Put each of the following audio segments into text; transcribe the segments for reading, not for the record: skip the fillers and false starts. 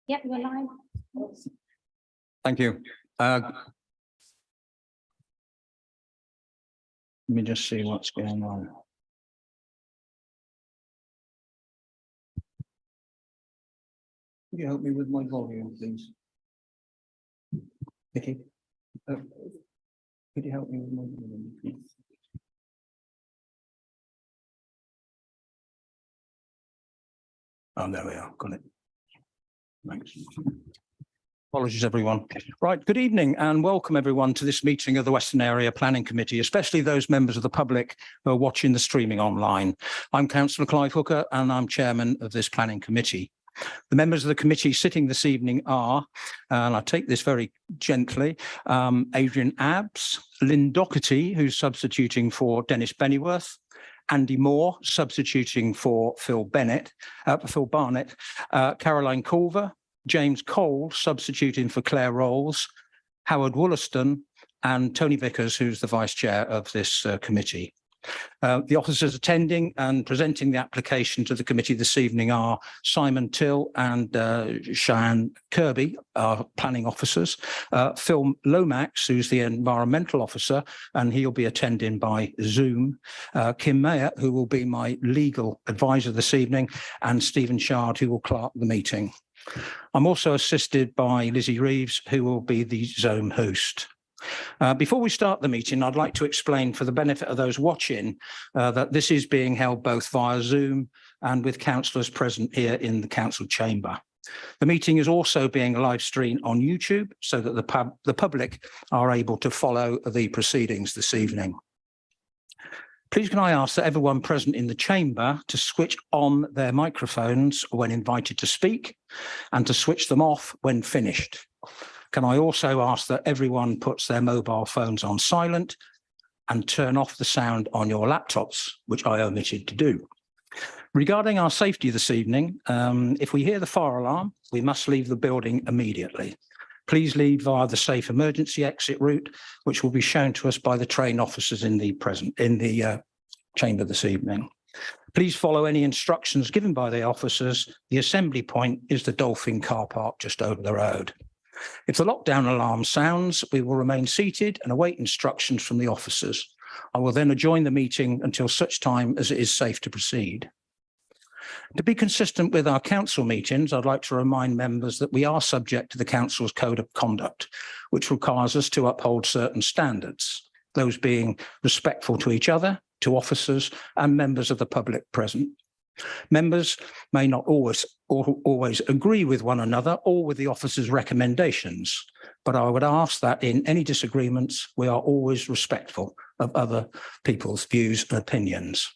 Yep, you're live. Thank you. Let me just see what's going on. Could you help me with my volume, please? Vicky, could you help me with my volume, please? Oh, there we are. Got it. Thanks. Apologies, everyone. Right, good evening and welcome everyone to this meeting of the Western Area Planning Committee, especially those members of the public who are watching the streaming online. I'm Councillor Clive Hooker and I'm chairman of this planning committee. The members of the committee sitting this evening are, and I take this very gently, Adrian Abbs, Lynn Doherty, who's substituting for Dennis Bennyworth, Andy Moore, substituting for Phil Barnett, Caroline Culver, James Cole, substituting for Claire Rolls, Howard Wollaston, and Tony Vickers, who's the vice chair of this committee. The officers attending and presenting the application to the committee this evening are Simon Till and Cheyenne Kirby, our planning officers, Phil Lomax, who's the environmental officer, and he'll be attending by Zoom, Kim Mayer, who will be my legal advisor this evening, and Stephen Shard, who will clerk the meeting. I'm also assisted by Lizzie Reeves, who will be the Zoom host. Before we start the meeting, I'd like to explain for the benefit of those watching that this is being held both via Zoom and with councillors present here in the council chamber. The meeting is also being live streamed on YouTube so that the public are able to follow the proceedings this evening. Please can I ask that everyone present in the chamber to switch on their microphones when invited to speak and to switch them off when finished. Can I also ask that everyone puts their mobile phones on silent and turn off the sound on your laptops, which I omitted to do. Regarding our safety this evening, if we hear the fire alarm, we must leave the building immediately. Please leave via the safe emergency exit route, which will be shown to us by the trained officers in the chamber this evening. Please follow any instructions given by the officers. The assembly point is the Dolphin car park just over the road. If the lockdown alarm sounds, we will remain seated and await instructions from the officers. I will then adjourn the meeting until such time as it is safe to proceed. To be consistent with our council meetings, I'd like to remind members that we are subject to the council's code of conduct, which requires us to uphold certain standards, those being respectful to each other, to officers and members of the public present. Members may not always agree with one another or with the officer's recommendations, but I would ask that in any disagreements, we are always respectful of other people's views and opinions.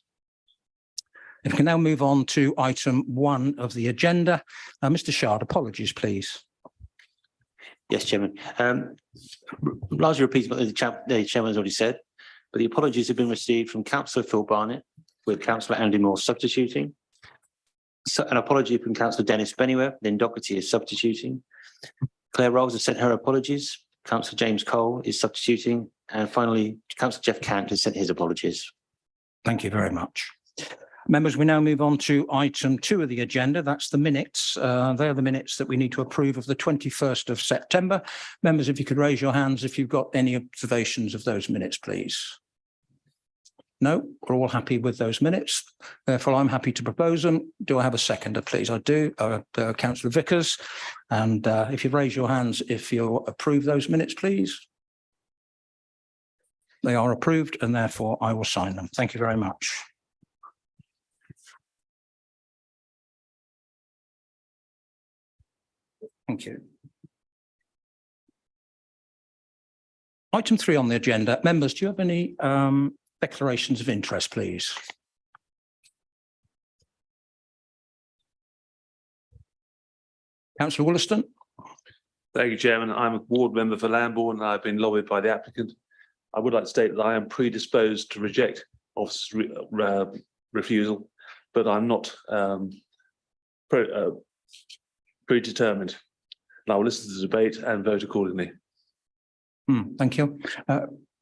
If we can now move on to item 1 of the agenda. Mr. Shard, apologies, please. Yes, Chairman. Largely repeating what the Chairman has already said, but the apologies have been received from Councillor Phil Barnett, with Councillor Andy Moore substituting. So an apology from Councillor Dennis Bennyworth, Lynn Doherty is substituting. Claire Rolls has sent her apologies. Councillor James Cole is substituting. And finally, Councillor Jeff Cant has sent his apologies. Thank you very much. Members, we now move on to item 2 of the agenda. That's the minutes. They are the minutes that we need to approve of the 21st of September. Members, if you could raise your hands if you've got any observations of those minutes, please. No, we're all happy with those minutes. Therefore, I'm happy to propose them. Do I have a seconder, please? I do. Councillor Vickers. And if you raise your hands, if you approve those minutes, please. They are approved and therefore I will sign them. Thank you very much. Thank you. Item 3 on the agenda. Members, do you have any declarations of interest, please? Councillor Wollaston. Thank you, Chairman. I'm a ward member for Lambourne and I've been lobbied by the applicant. I would like to state that I am predisposed to reject officer's refusal, but I'm not predetermined. And I will listen to the debate and vote accordingly. Thank you.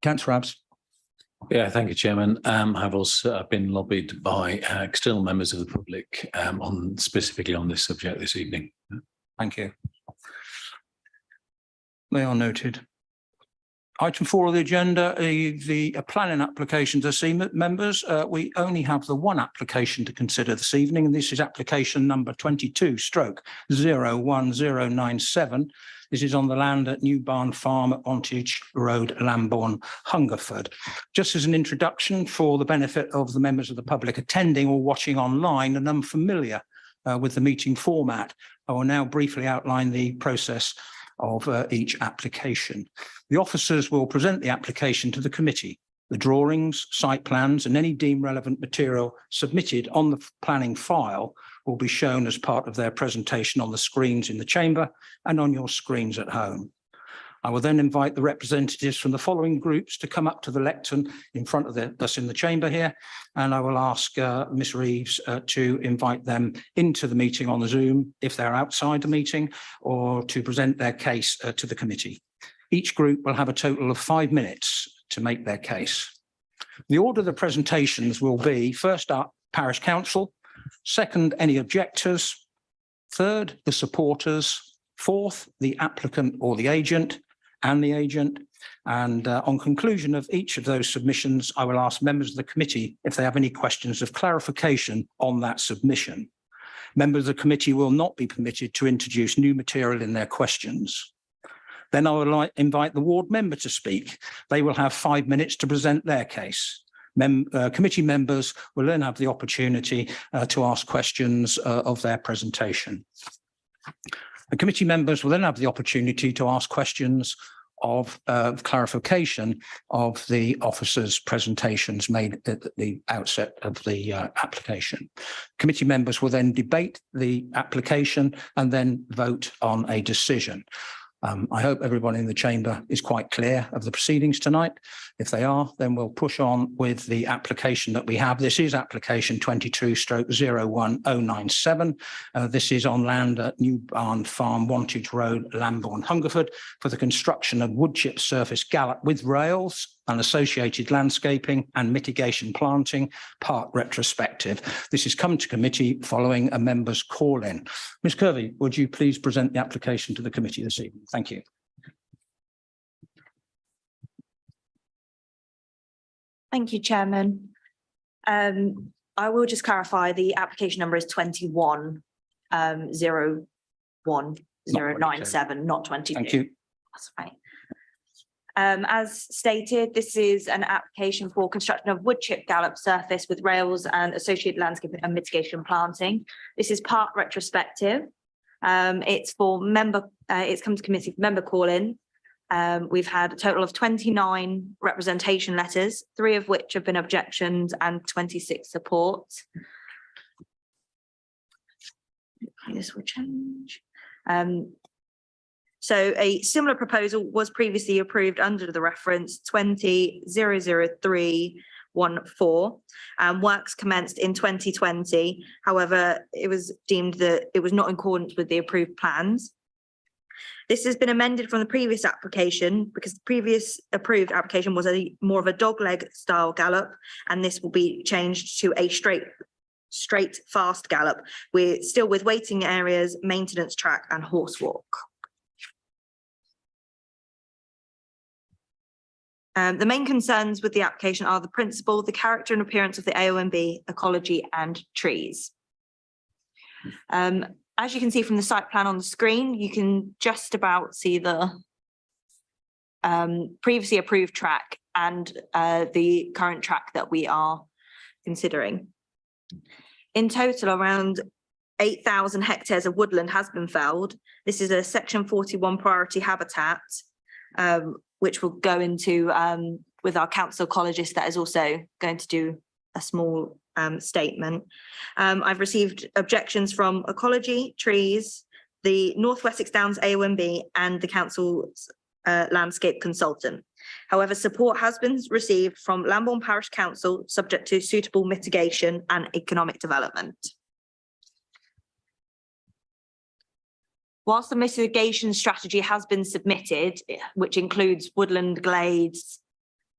Councillor Abbs. Yeah, thank you, Chairman. I've also been lobbied by external members of the public specifically on this subject this evening. Thank you. They are noted. Item 4 of the agenda, the planning applications. I see members, we only have the one application to consider this evening, and this is application number 22/01097. This is on the land at New Barn Farm at Wantage Road, Lambourne, Hungerford. Just as an introduction for the benefit of the members of the public attending or watching online and unfamiliar with the meeting format, I will now briefly outline the process of each application. The officers will present the application to the committee. The drawings, site plans, and any deemed relevant material submitted on the planning file will be shown as part of their presentation on the screens in the chamber and on your screens at home. I will then invite the representatives from the following groups to come up to the lectern in front of us in the chamber here, and I will ask Ms. Reeves to invite them into the meeting on the Zoom if they're outside the meeting, or to present their case to the committee. Each group will have a total of 5 minutes to make their case. The order of the presentations will be: first up, Parish Council; second, any objectors; third, the supporters; fourth, the applicant or the agent; and the agent. And on conclusion of each of those submissions, I will ask members of the committee if they have any questions of clarification on that submission. Members of the committee will not be permitted to introduce new material in their questions. Then I will invite the ward member to speak. They will have 5 minutes to present their case. Committee members will then have the opportunity to ask questions of their presentation. The committee members will then have the opportunity to ask questions of clarification of the officers' presentations made at the outset of the application. Committee members will then debate the application and then vote on a decision. I hope everyone in the chamber is quite clear of the proceedings tonight. If they are, then we'll push on with the application that we have. This is application 22/01097. This is on land at New Barn Farm, Wantage Road, Lambourne, Hungerford, for the construction of wood chip surface gallop with rails and associated landscaping and mitigation planting, park retrospective. This has come to committee following a member's call-in. Ms. Kirby, would you please present the application to the committee this evening? Thank you. Thank you, Chairman. I will just clarify the application number is 21/01097, not 22. Thank you. That's right. As stated, this is an application for construction of wood chip gallop surface with rails and associated landscaping and mitigation planting. This is park retrospective. It's for member, it's come to committee for member call-in. We've had a total of 29 representation letters, 3 of which have been objections and 26 support. This will change. So a similar proposal was previously approved under the reference 20/00314, and works commenced in 2020. However, it was deemed that it was not in accordance with the approved plans. This has been amended from the previous application because the previous approved application was more of a dogleg style gallop, and this will be changed to a straight fast gallop. We're still with waiting areas, maintenance track and horse walk. The main concerns with the application are the principle, the character and appearance of the AONB, ecology and trees. As you can see from the site plan on the screen, you can just about see the previously approved track and the current track that we are considering. In total, around 8,000 hectares of woodland has been felled. This is a Section 41 priority habitat, which will go into with our council ecologist that is also going to do a small statement. I've received objections from ecology, trees, the North Wessex Downs AONB and the council's landscape consultant. However, support has been received from Lambourne Parish Council subject to suitable mitigation and economic development. Whilst the mitigation strategy has been submitted, which includes woodland glades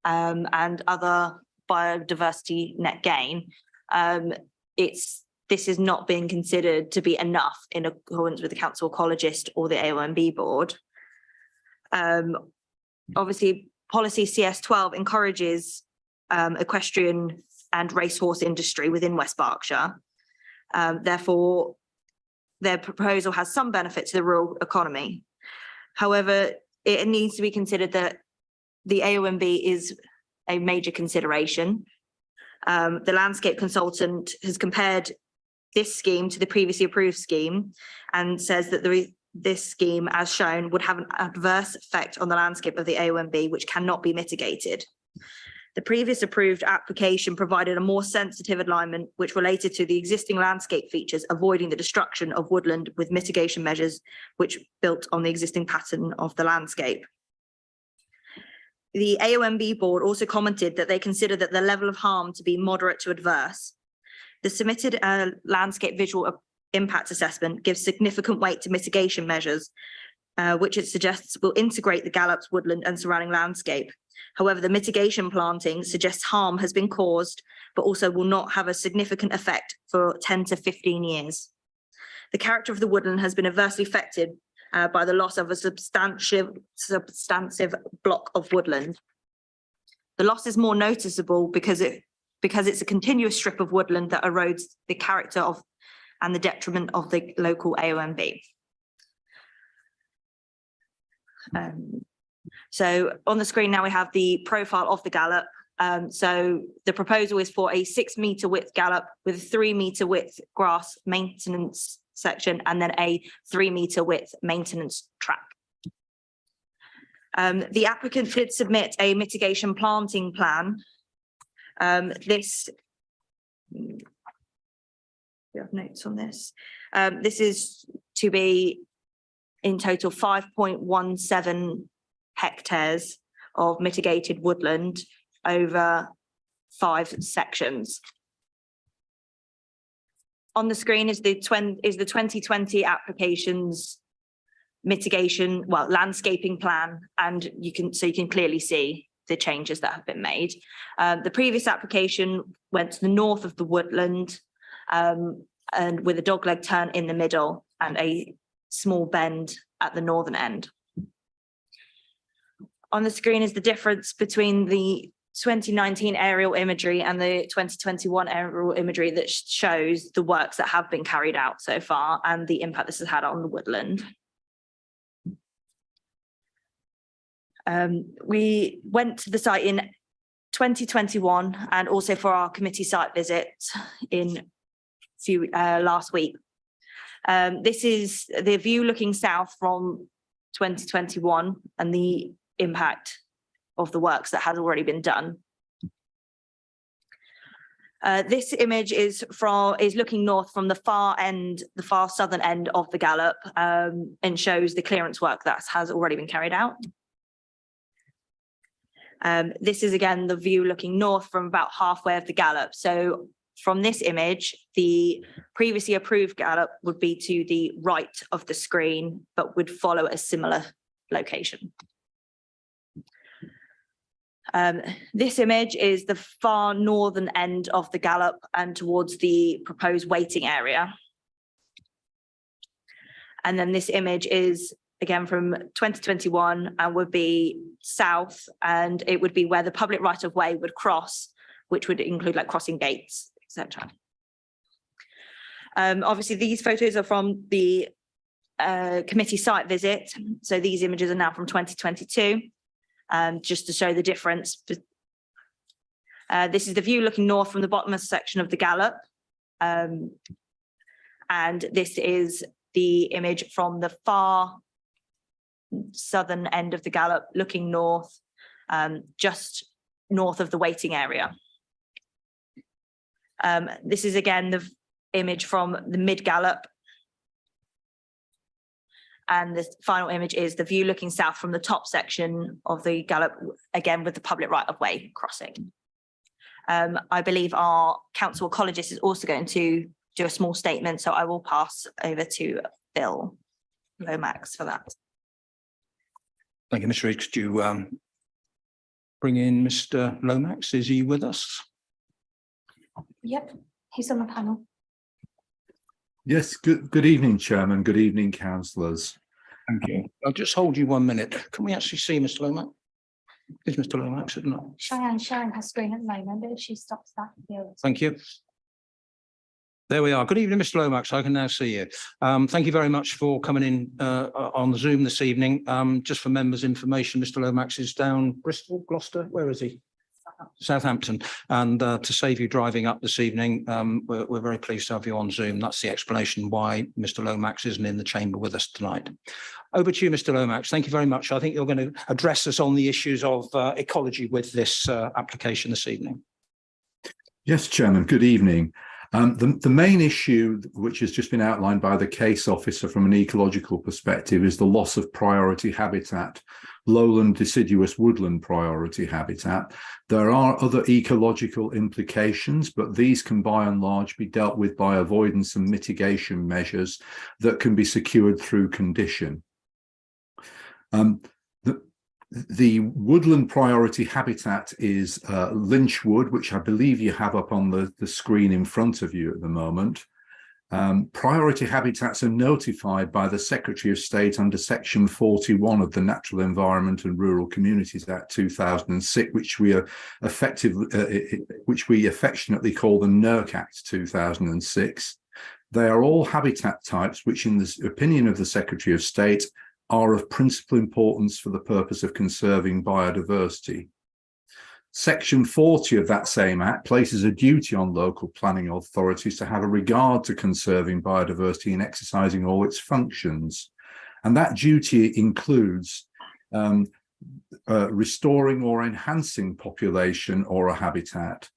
and other biodiversity net gain, it's this is not being considered to be enough in accordance with the council ecologist or the AONB board. Obviously, policy CS12 encourages equestrian and racehorse industry within West Berkshire. Therefore, their proposal has some benefit to the rural economy. However, it needs to be considered that the AONB is a major consideration. The landscape consultant has compared this scheme to the previously approved scheme and says that this scheme, as shown, would have an adverse effect on the landscape of the AONB, which cannot be mitigated. The previous approved application provided a more sensitive alignment, which related to the existing landscape features, avoiding the destruction of woodland with mitigation measures, which built on the existing pattern of the landscape. The AONB board also commented that they consider that the level of harm to be moderate to adverse. The submitted landscape visual impact assessment gives significant weight to mitigation measures, which it suggests will integrate the Gallops woodland and surrounding landscape. However, the mitigation planting suggests harm has been caused, but also will not have a significant effect for 10 to 15 years. The character of the woodland has been adversely affected by the loss of a substantive block of woodland. The loss is more noticeable because it's a continuous strip of woodland that erodes the character of and the detriment of the local AONB. So on the screen now we have the profile of the gallop. So the proposal is for a 6 metre width gallop with a 3 metre width grass maintenance section and then a 3 metre width maintenance track. The applicant did submit a mitigation planting plan. We have notes on this. This is to be in total 5.17 hectares of mitigated woodland over 5 sections. On the screen is the 2020 application's mitigation, landscaping plan, and you can clearly see the changes that have been made. The previous application went to the north of the woodland and with a dogleg turn in the middle and a small bend at the northern end. On the screen is the difference between the 2019 aerial imagery and the 2021 aerial imagery that shows the works that have been carried out so far and the impact this has had on the woodland. We went to the site in 2021 and also for our committee site visit in last week. This is the view looking south from 2021 and the impact of the works that has already been done. This image is looking north from the far southern end of the gallop, and shows the clearance work that has already been carried out. This is again the view looking north from about halfway of the gallop. So from this image, the previously approved gallop would be to the right of the screen, but would follow a similar location. This image is the far northern end of the gallop and towards the proposed waiting area. And then this image is again from 2021 and would be south, and it would be where the public right of way would cross, which would include like crossing gates, etc. Obviously, these photos are from the committee site visit. So these images are now from 2022. Just to show the difference. This is the view looking north from the bottom section of the gallop. And this is the image from the far southern end of the gallop looking north, just north of the waiting area. This is again the image from the mid gallop. And the final image is the view looking south from the top section of the gallop, again with the public right of way crossing. I believe our council ecologist is also going to do a small statement, so I will pass over to Bill Lomax for that. Thank you, Mr. Reid. Could you bring in Mr. Lomax? Is he with us? Yep, he's on the panel. Yes, good evening, Chairman. Good evening, councillors. Thank you. I'll just hold you 1 minute. Can we actually see Mr. Lomax? Is Mr. Lomax or not? Cheyenne's sharing her screen at the moment, but if she stops that, you'll. Thank you. There we are. Good evening, Mr. Lomax. I can now see you. Thank you very much for coming in on Zoom this evening. Just for members' information, Mr. Lomax is down Bristol, Gloucester. Where is he? Southampton. And to save you driving up this evening, we're very pleased to have you on Zoom. That's the explanation why Mr. Lomax isn't in the chamber with us tonight. Over to you, Mr. Lomax. Thank you very much. I think you're going to address us on the issues of ecology with this application this evening. Yes, Chairman. Good evening. The main issue, which has just been outlined by the case officer from an ecological perspective, is the loss of priority habitat, lowland deciduous woodland priority habitat. There are other ecological implications, but these can by and large be dealt with by avoidance and mitigation measures that can be secured through condition. The woodland priority habitat is lynchwood, which I believe you have up on the screen in front of you at the moment. Priority habitats are notified by the Secretary of State under Section 41 of the Natural Environment and Rural Communities Act 2006, which we affectionately call the NERC Act 2006. They are all habitat types which, in the opinion of the Secretary of State, are of principal importance for the purpose of conserving biodiversity. Section 40 of that same Act places a duty on local planning authorities to have a regard to conserving biodiversity and exercising all its functions. And that duty includes restoring or enhancing population or a habitat.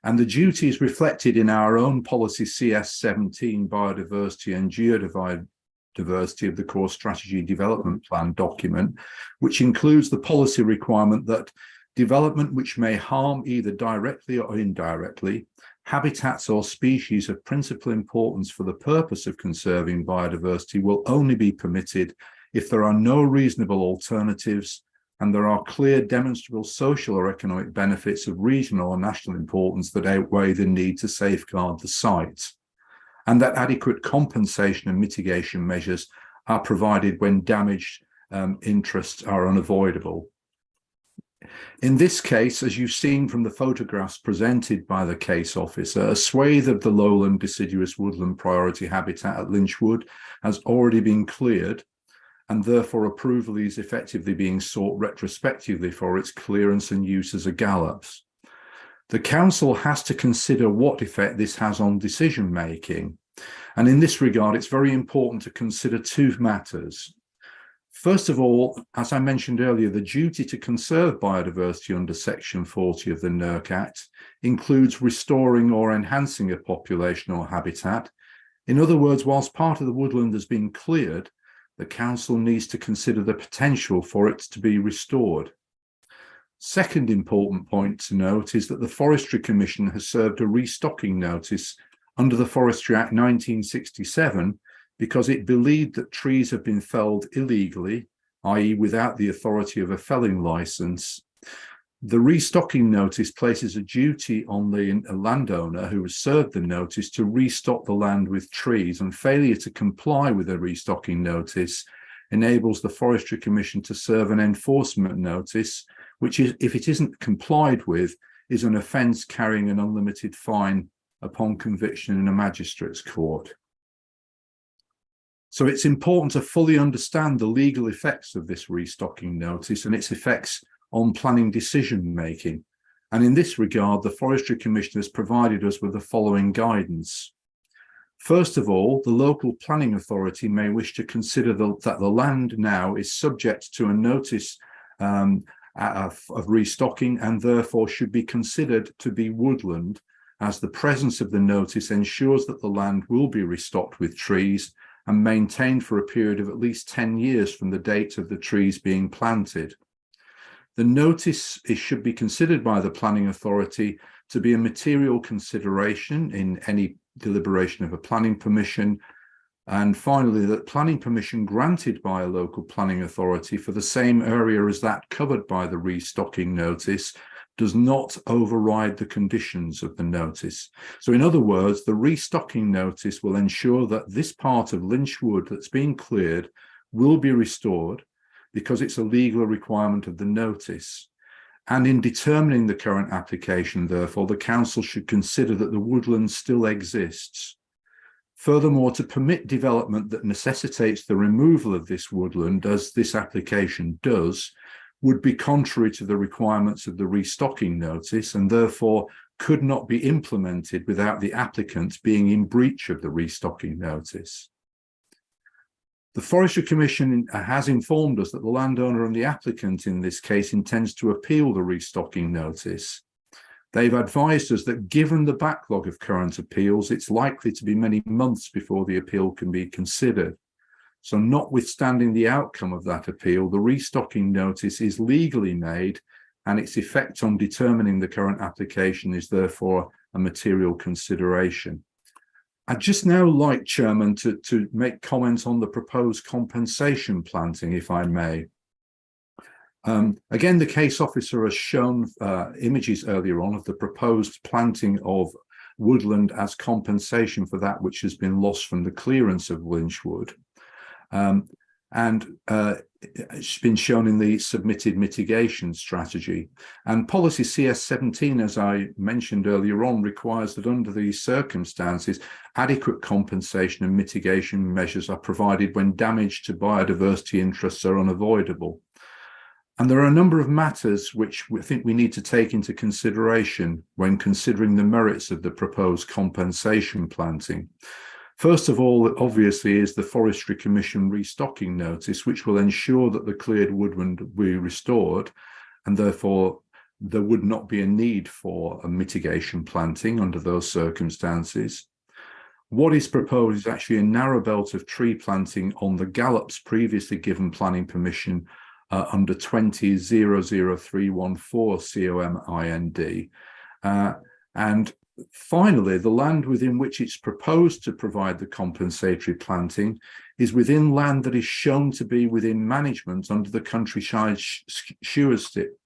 And the duty is reflected in our own policy CS17, Biodiversity and Geodiversity of the Core Strategy Development Plan document, which includes the policy requirement that development which may harm either directly or indirectly habitats or species of principal importance for the purpose of conserving biodiversity will only be permitted if there are no reasonable alternatives and there are clear demonstrable social or economic benefits of regional or national importance that outweigh the need to safeguard the site, and that adequate compensation and mitigation measures are provided when damaged interests are unavoidable. In this case, as you've seen from the photographs presented by the case officer, a swathe of the lowland deciduous woodland priority habitat at Lynchwood has already been cleared, and therefore approval is effectively being sought retrospectively for its clearance and use as a gallops. The council has to consider what effect this has on decision making. And in this regard, it's very important to consider two matters. First of all, as I mentioned earlier, the duty to conserve biodiversity under Section 40 of the NERC Act includes restoring or enhancing a population or habitat. In other words, whilst part of the woodland has been cleared, the council needs to consider the potential for it to be restored. Second important point to note is that the Forestry Commission has served a restocking notice under the Forestry Act 1967 because it believed that trees have been felled illegally, i.e. without the authority of a felling licence. The restocking notice places a duty on the landowner who has served the notice to restock the land with trees, and failure to comply with a restocking notice enables the Forestry Commission to serve an enforcement notice, which is, if it isn't complied with, is an offence carrying an unlimited fine upon conviction in a magistrate's court. So it's important to fully understand the legal effects of this restocking notice and its effects on planning decision making. And in this regard, the Forestry Commission has provided us with the following guidance. First of all, the local planning authority may wish to consider that the land now is subject to a notice of restocking and therefore should be considered to be woodland, as the presence of the notice ensures that the land will be restocked with trees and maintained for a period of at least 10 years from the date of the trees being planted. The notice should be considered by the planning authority to be a material consideration in any deliberation of a planning permission. And finally, that planning permission granted by a local planning authority for the same area as that covered by the restocking notice does not override the conditions of the notice. So in other words, the restocking notice will ensure that this part of Lynch Wood that's been cleared will be restored because it's a legal requirement of the notice. And in determining the current application, therefore, the council should consider that the woodland still exists. Furthermore, to permit development that necessitates the removal of this woodland, as this application does, would be contrary to the requirements of the restocking notice and therefore could not be implemented without the applicant being in breach of the restocking notice. The Forestry Commission has informed us that the landowner and the applicant in this case intends to appeal the restocking notice. They've advised us that given the backlog of current appeals, it's likely to be many months before the appeal can be considered. So notwithstanding the outcome of that appeal, the restocking notice is legally made and its effect on determining the current application is therefore a material consideration. I'd just now like, Chairman, to make comments on the proposed compensation planting, if I may. Again, the case officer has shown images earlier on of the proposed planting of woodland as compensation for that which has been lost from the clearance of Lynch Wood. It's been shown in the submitted mitigation strategy. And policy CS17, as I mentioned earlier on, requires that under these circumstances, adequate compensation and mitigation measures are provided when damage to biodiversity interests are unavoidable. And there are a number of matters which we think we need to take into consideration when considering the merits of the proposed compensation planting. First of all, obviously, is the Forestry Commission restocking notice, which will ensure that the cleared woodland will be restored, and therefore there would not be a need for a mitigation planting under those circumstances. What is proposed is actually a narrow belt of tree planting on the gallops previously given planning permission under 20.00314 COMIND. And finally, the land within which it's proposed to provide the compensatory planting is within land that is shown to be within management under the countryside stewardship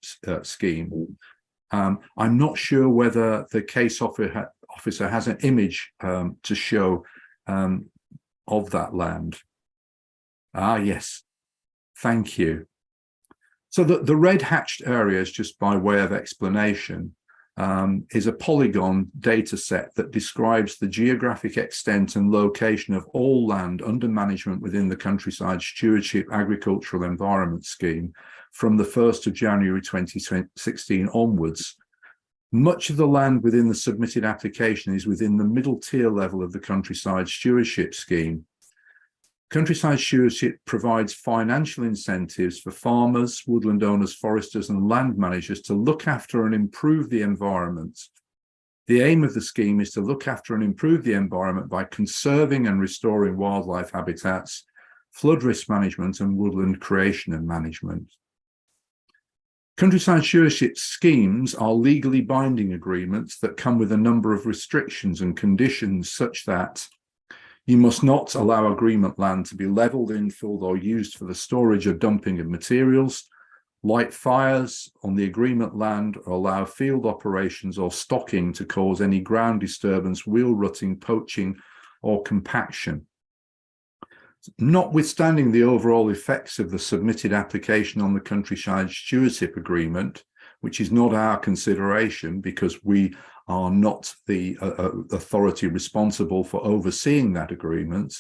scheme. I'm not sure whether the case officer has an image to show of that land. Ah, yes. Thank you. So the red hatched areas, just by way of explanation, is a polygon data set that describes the geographic extent and location of all land under management within the Countryside Stewardship Agricultural Environment Scheme from the 1st of January 2016 onwards. Much of the land within the submitted application is within the middle tier level of the Countryside Stewardship Scheme. Countryside Stewardship provides financial incentives for farmers, woodland owners, foresters, and land managers to look after and improve the environment. The aim of the scheme is to look after and improve the environment by conserving and restoring wildlife habitats, flood risk management, and woodland creation and management. Countryside Stewardship schemes are legally binding agreements that come with a number of restrictions and conditions such that you must not allow agreement land to be levelled, infilled, or used for the storage or dumping of materials, light fires on the agreement land, or allow field operations or stocking to cause any ground disturbance, wheel rutting, poaching, or compaction. Notwithstanding the overall effects of the submitted application on the Countryside Stewardship Agreement, which is not our consideration because we are not the authority responsible for overseeing that agreement,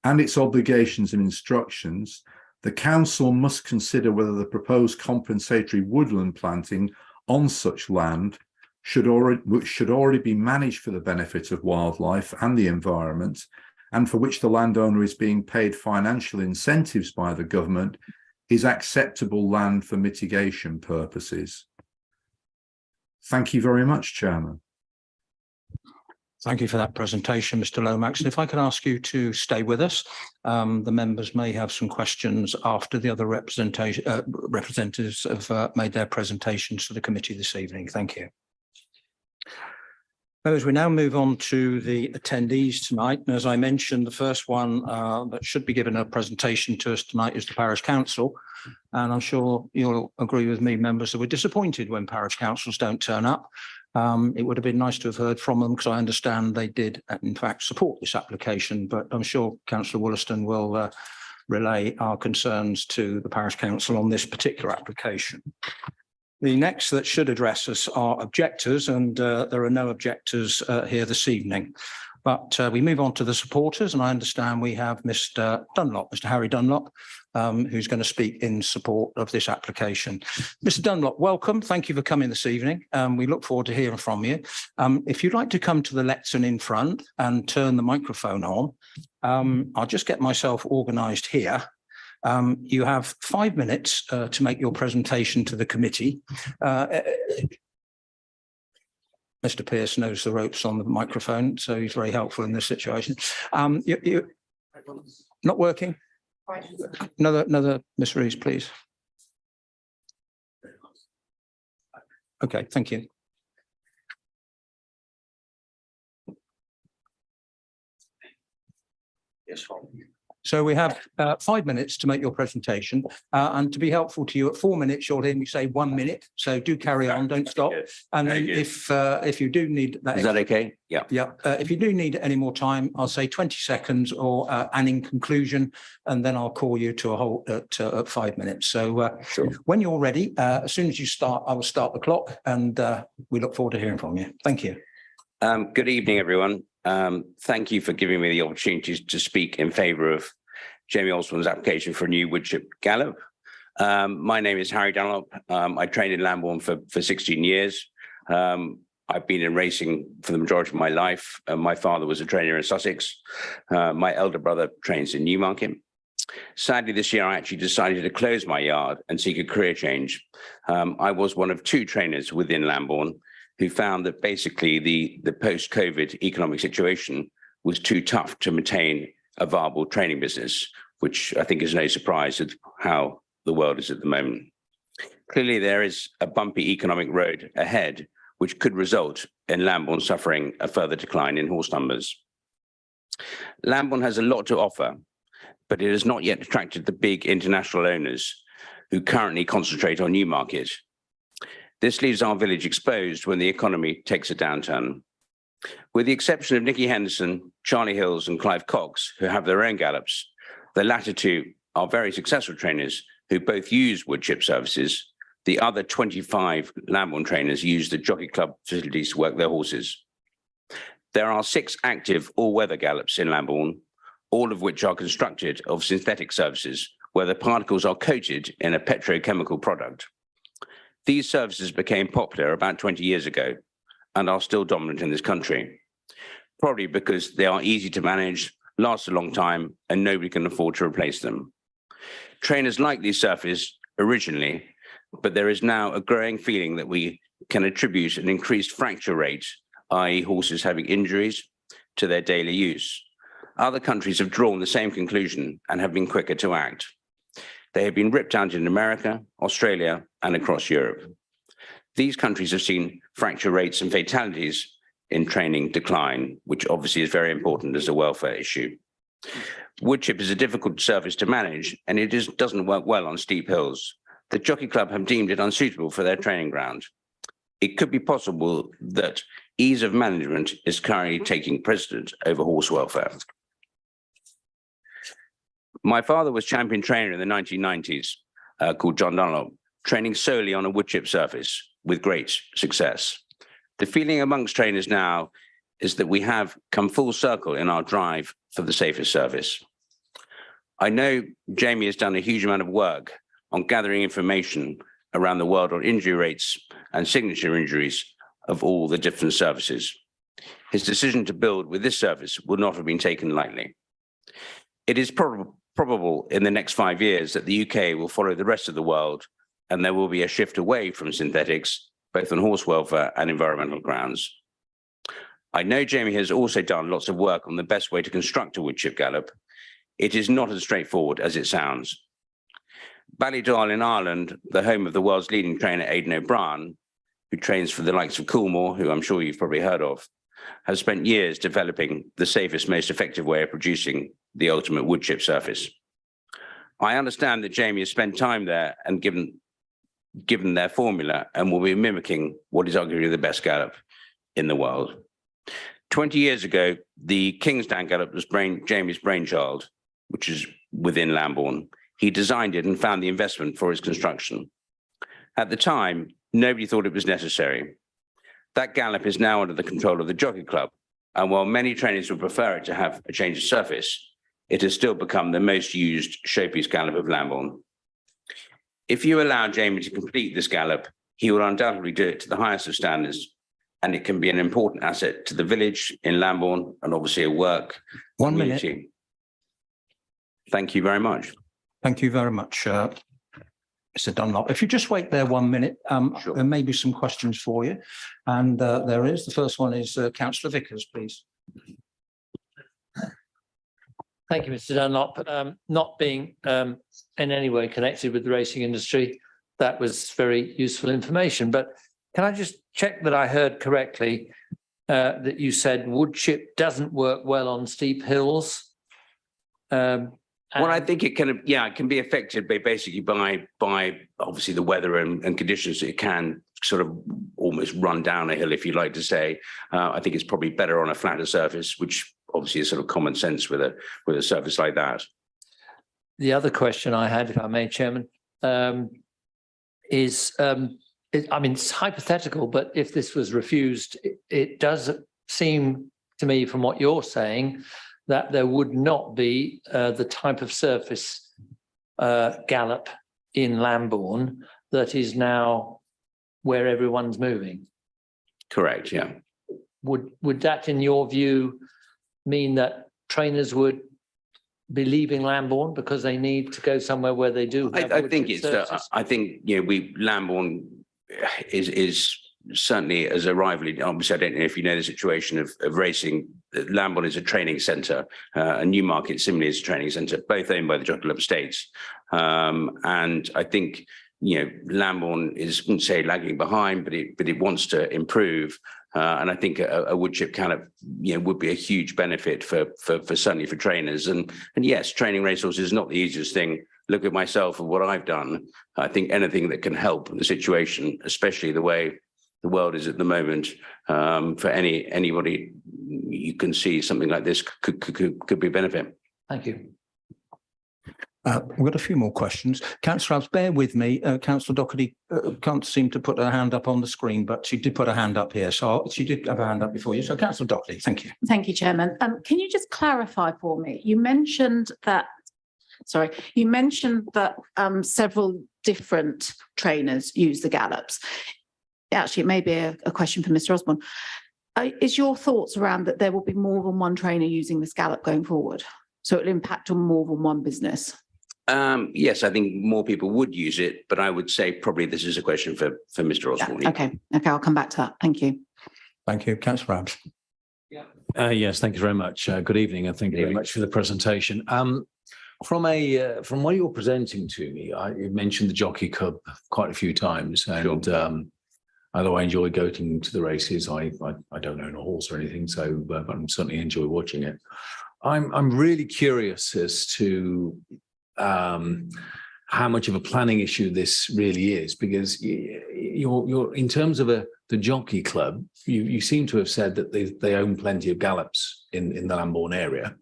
and its obligations and instructions, the council must consider whether the proposed compensatory woodland planting on such land should already be managed for the benefit of wildlife and the environment, and for which the landowner is being paid financial incentives by the government, is acceptable land for mitigation purposes. Thank you very much, Chairman. Thank you for that presentation, Mr. Lomax. And if I could ask you to stay with us, the members may have some questions after the other representatives have made their presentations to the committee this evening. Thank you. Members, we now move on to the attendees tonight. And as I mentioned, the first one that should be given a presentation to us tonight is the Parish Council. And I'm sure you'll agree with me, members, that we're disappointed when parish councils don't turn up. It would have been nice to have heard from them because I understand they did, in fact, support this application. But I'm sure Councillor Wollaston will relay our concerns to the Parish Council on this particular application. The next that should address us are objectors, and there are no objectors here this evening. But we move on to the supporters, and I understand we have Mr. Dunlop, Mr. Harry Dunlop, who's going to speak in support of this application. Mr. Dunlop, welcome. Thank you for coming this evening. We look forward to hearing from you. If you'd like to come to the lectern in front and turn the microphone on, I'll just get myself organised here. You have 5 minutes to make your presentation to the committee. Mr. Pearce knows the ropes on the microphone, so he's very helpful in this situation. You not working? Another, Miss Rees, please. Okay, thank you. Yes. So we have 5 minutes to make your presentation, and to be helpful to you, at 4 minutes, you'll hear me say 1 minute. So do carry on, don't stop. And then if you do need that, is that okay? Yeah. Yeah. If you do need any more time, I'll say 20 seconds or and in conclusion, and then I'll call you to a halt at 5 minutes. So Sure. When you're ready, as soon as you start, I will start the clock, and we look forward to hearing from you. Thank you. Good evening, everyone. Thank you for giving me the opportunity to speak in favour of Jamie Osborne's application for a new woodchip gallop. My name is Harry Dunlop. I trained in Lambourne for 16 years. I've been in racing for the majority of my life. My father was a trainer in Sussex. My elder brother trains in Newmarket. Sadly, this year, I actually decided to close my yard and seek a career change. I was one of 2 trainers within Lambourne who found that basically the post-COVID economic situation was too tough to maintain a viable training business, which I think is no surprise at how the world is at the moment. Clearly, there is a bumpy economic road ahead, which could result in Lambourne suffering a further decline in horse numbers. Lambourne has a lot to offer, but it has not yet attracted the big international owners who currently concentrate on Newmarket. This leaves our village exposed when the economy takes a downturn. With the exception of Nicky Henderson, Charlie Hills and Clive Cox, who have their own gallops, the latter 2 are very successful trainers who both use woodchip services. The other 25 Lambourne trainers use the Jockey Club facilities to work their horses. There are 6 active all-weather gallops in Lambourne, all of which are constructed of synthetic surfaces where the particles are coated in a petrochemical product. These services became popular about 20 years ago and are still dominant in this country, probably because they are easy to manage, last a long time, and nobody can afford to replace them. Trainers like these surfaces originally, but there is now a growing feeling that we can attribute an increased fracture rate, i.e. horses having injuries, to their daily use. Other countries have drawn the same conclusion and have been quicker to act. They have been ripped out in America, Australia, and across Europe. These countries have seen fracture rates and fatalities in training decline, which obviously is very important as a welfare issue. Woodchip is a difficult surface to manage, and it doesn't work well on steep hills. The Jockey Club have deemed it unsuitable for their training ground. It could be possible that ease of management is currently taking precedent over horse welfare. My father was champion trainer in the 1990s, called John Dunlop, training solely on a woodchip surface with great success. The feeling amongst trainers now is that we have come full circle in our drive for the safer service. I know Jamie has done a huge amount of work on gathering information around the world on injury rates and signature injuries of all the different services. His decision to build with this service would not have been taken lightly. It is probable in the next 5 years that the UK will follow the rest of the world, and there will be a shift away from synthetics, both on horse welfare and environmental grounds. I know Jamie has also done lots of work on the best way to construct a woodchip gallop. It is not as straightforward as it sounds. Ballydoyle in Ireland, the home of the world's leading trainer Aidan O'Brien, who trains for the likes of Coolmore, who I'm sure you've probably heard of, has spent years developing the safest, most effective way of producing the ultimate wood chip surface. I understand that Jamie has spent time there and given their formula and will be mimicking what is arguably the best Gallop in the world. 20 years ago, the Kingsdown Gallop was Jamie's brainchild, which is within Lambourne. He designed it and found the investment for its construction. At the time, nobody thought it was necessary. That Gallop is now under the control of the Jockey Club, and while many trainers would prefer it to have a change of surface, it has still become the most used showpiece Gallop of Lambourne. If you allow Jamie to complete this Gallop, he will undoubtedly do it to the highest of standards, and it can be an important asset to the village in Lambourne and obviously a work 1 minute. community. Thank you very much. Thank you very much, Mr. Dunlop. If you just wait there 1 minute, Sure. there may be some questions for you. And there is. The first one is Councillor Vickers, please. Thank you, Mr. Dunlop. Not being in any way connected with the racing industry, that was very useful information. But can I just check that I heard correctly that you said wood chip doesn't work well on steep hills? Well, I think it can, it can be affected by obviously the weather and conditions. It can sort of almost run down a hill, if you like to say. I think it's probably better on a flatter surface, which obviously is sort of common sense with a surface like that. The other question I had, if I may, Chairman, is, I mean, it's hypothetical, but if this was refused, it does seem to me from what you're saying that there would not be the type of surface Gallop in Lambourne that is now where everyone's moving. Correct, yeah. Would that, in your view, mean that trainers would be leaving Lambourne because they need to go somewhere where they do have I wood think chip it's surfaces? I think Lambourne is certainly as a rivalry. Obviously, I don't know if you know the situation of racing. Lambourne is a training centre, and Newmarket similarly is a training centre, both owned by the Jockey Club Estates. And I think Lambourne is, I wouldn't say lagging behind, but it wants to improve. And I think a wood chip kind of would be a huge benefit for certainly for trainers. And yes, training racehorses is not the easiest thing. Look at myself and what I've done. I think anything that can help the situation, especially the way the world is at the moment, for anybody, you can see something like this could be a benefit. Thank you. We've got a few more questions. Councillor Abs, bear with me. Councillor Doherty can't seem to put her hand up on the screen, but she did put her hand up here. So she did have a hand up before you. So Councillor Doherty, thank you. Thank you, Chairman. Can you just clarify for me? You mentioned that several different trainers use the Gallops. Actually, it may be a question for Mr. Osborne. Is your thoughts around that there will be more than one trainer using this Gallop going forward? So it'll impact on more than one business? Yes, I think more people would use it, but I would say probably this is a question for Mr. Osborne. Yeah, okay, I'll come back to that. Thank you. Thank you. Councillor Abs. Yes, thank you very much. Good evening, and thank you very much for the presentation. From what you're presenting to me, you mentioned the Jockey Club quite a few times, and although I enjoy going to the races, I don't own a horse or anything, so but I certainly enjoy watching it. I'm really curious as to how much of a planning issue this really is, because you're in terms of the Jockey Club, you seem to have said that they own plenty of Gallops in the Lambourne area.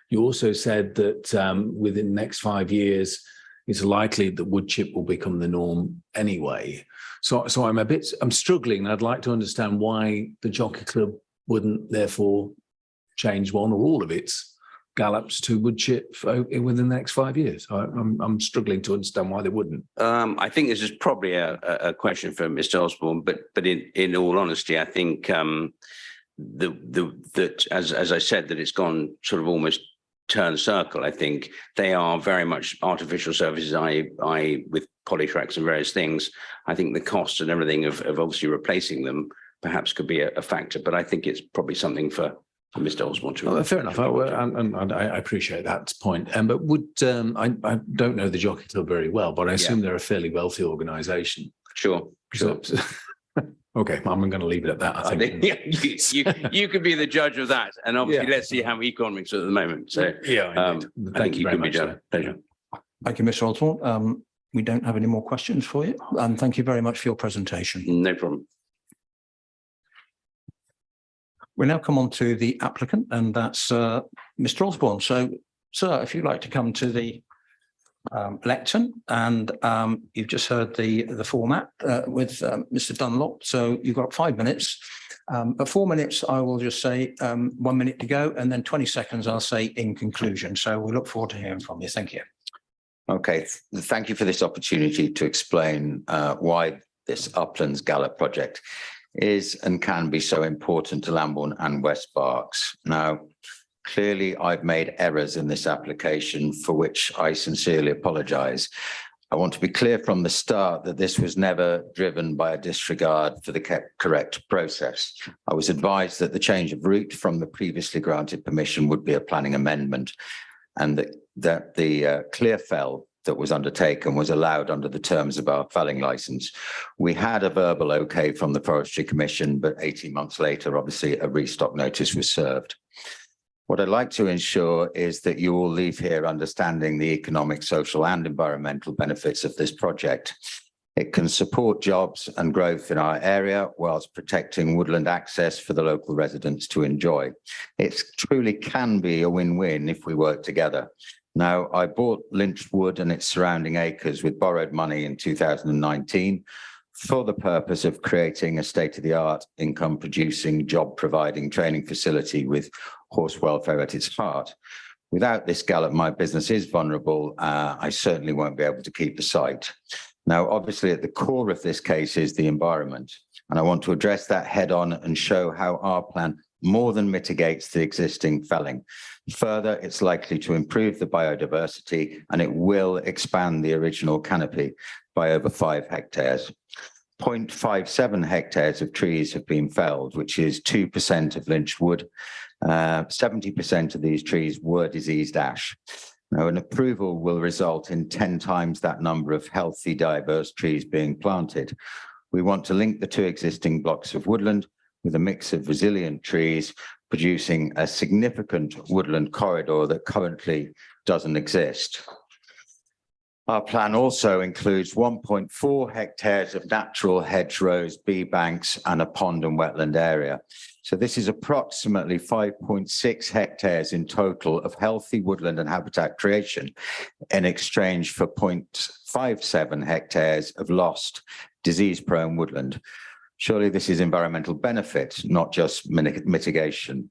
You also said that within the next 5 years, it's likely that wood chip will become the norm anyway. So I'm struggling, and I'd like to understand why the Jockey Club wouldn't therefore change one or all of its Gallops to wood chip within the next 5 years. I'm struggling to understand why they wouldn't. I think this is probably a question for Mr. Osborne, but in all honesty, I think that as I said, that it's gone sort of almost turn circle. I think they are very much artificial surfaces, I with polytracks and various things. I think the cost and everything of obviously replacing them perhaps could be a factor, but I think it's probably something for Mr. Osborne to. Fair enough. I appreciate that point. But would I don't know the Jockey Club very well, but I assume they're a fairly wealthy organisation. Sure. So Okay, I'm going to leave it at that. I think. You could be the judge of that. And obviously, Yeah. let's see how economics are at the moment. So Yeah, I think you you very can be much. done. Pleasure. Thank you, Mr. Osborne. We don't have any more questions for you. And thank you very much for your presentation. No problem. We now come on to the applicant, and that's Mr. Osborne. So, sir, if you'd like to come to the lectern, and you've just heard the format with Mr. Dunlop. So you've got 5 minutes. At 4 minutes, I will just say 1 minute to go, and then 20 seconds I'll say in conclusion. So we look forward to hearing from you. Thank you. Okay, thank you for this opportunity to explain why this Uplands Gallop project is and can be so important to Lambourne and West Berks. Now, clearly I've made errors in this application for which I sincerely apologise. I want to be clear from the start that this was never driven by a disregard for the correct process. I was advised that the change of route from the previously granted permission would be a planning amendment, and that the clear fell that was undertaken was allowed under the terms of our felling licence. We had a verbal okay from the Forestry Commission, but 18 months later, obviously, a restock notice was served. What I'd like to ensure is that you all leave here understanding the economic, social and environmental benefits of this project. It can support jobs and growth in our area whilst protecting woodland access for the local residents to enjoy. It truly can be a win-win if we work together. Now, I bought Lynch Wood and its surrounding acres with borrowed money in 2019 for the purpose of creating a state-of-the-art income-producing, job-providing training facility with horse welfare at its heart. Without this gallop, my business is vulnerable. I certainly won't be able to keep the site. Now, obviously, at the core of this case is the environment, and I want to address that head on and show how our plan more than mitigates the existing felling. Further, it's likely to improve the biodiversity, and it will expand the original canopy by over 5 hectares. 0.57 hectares of trees have been felled, which is 2% of Lynch Wood. 70% of these trees were diseased ash. Now, an approval will result in 10 times that number of healthy, diverse trees being planted. We want to link the 2 existing blocks of woodland with a mix of resilient trees, producing a significant woodland corridor that currently doesn't exist. Our plan also includes 1.4 hectares of natural hedgerows, bee banks, and a pond and wetland area. So this is approximately 5.6 hectares in total of healthy woodland and habitat creation in exchange for 0.57 hectares of lost, disease-prone woodland. Surely this is environmental benefit, not just mitigation.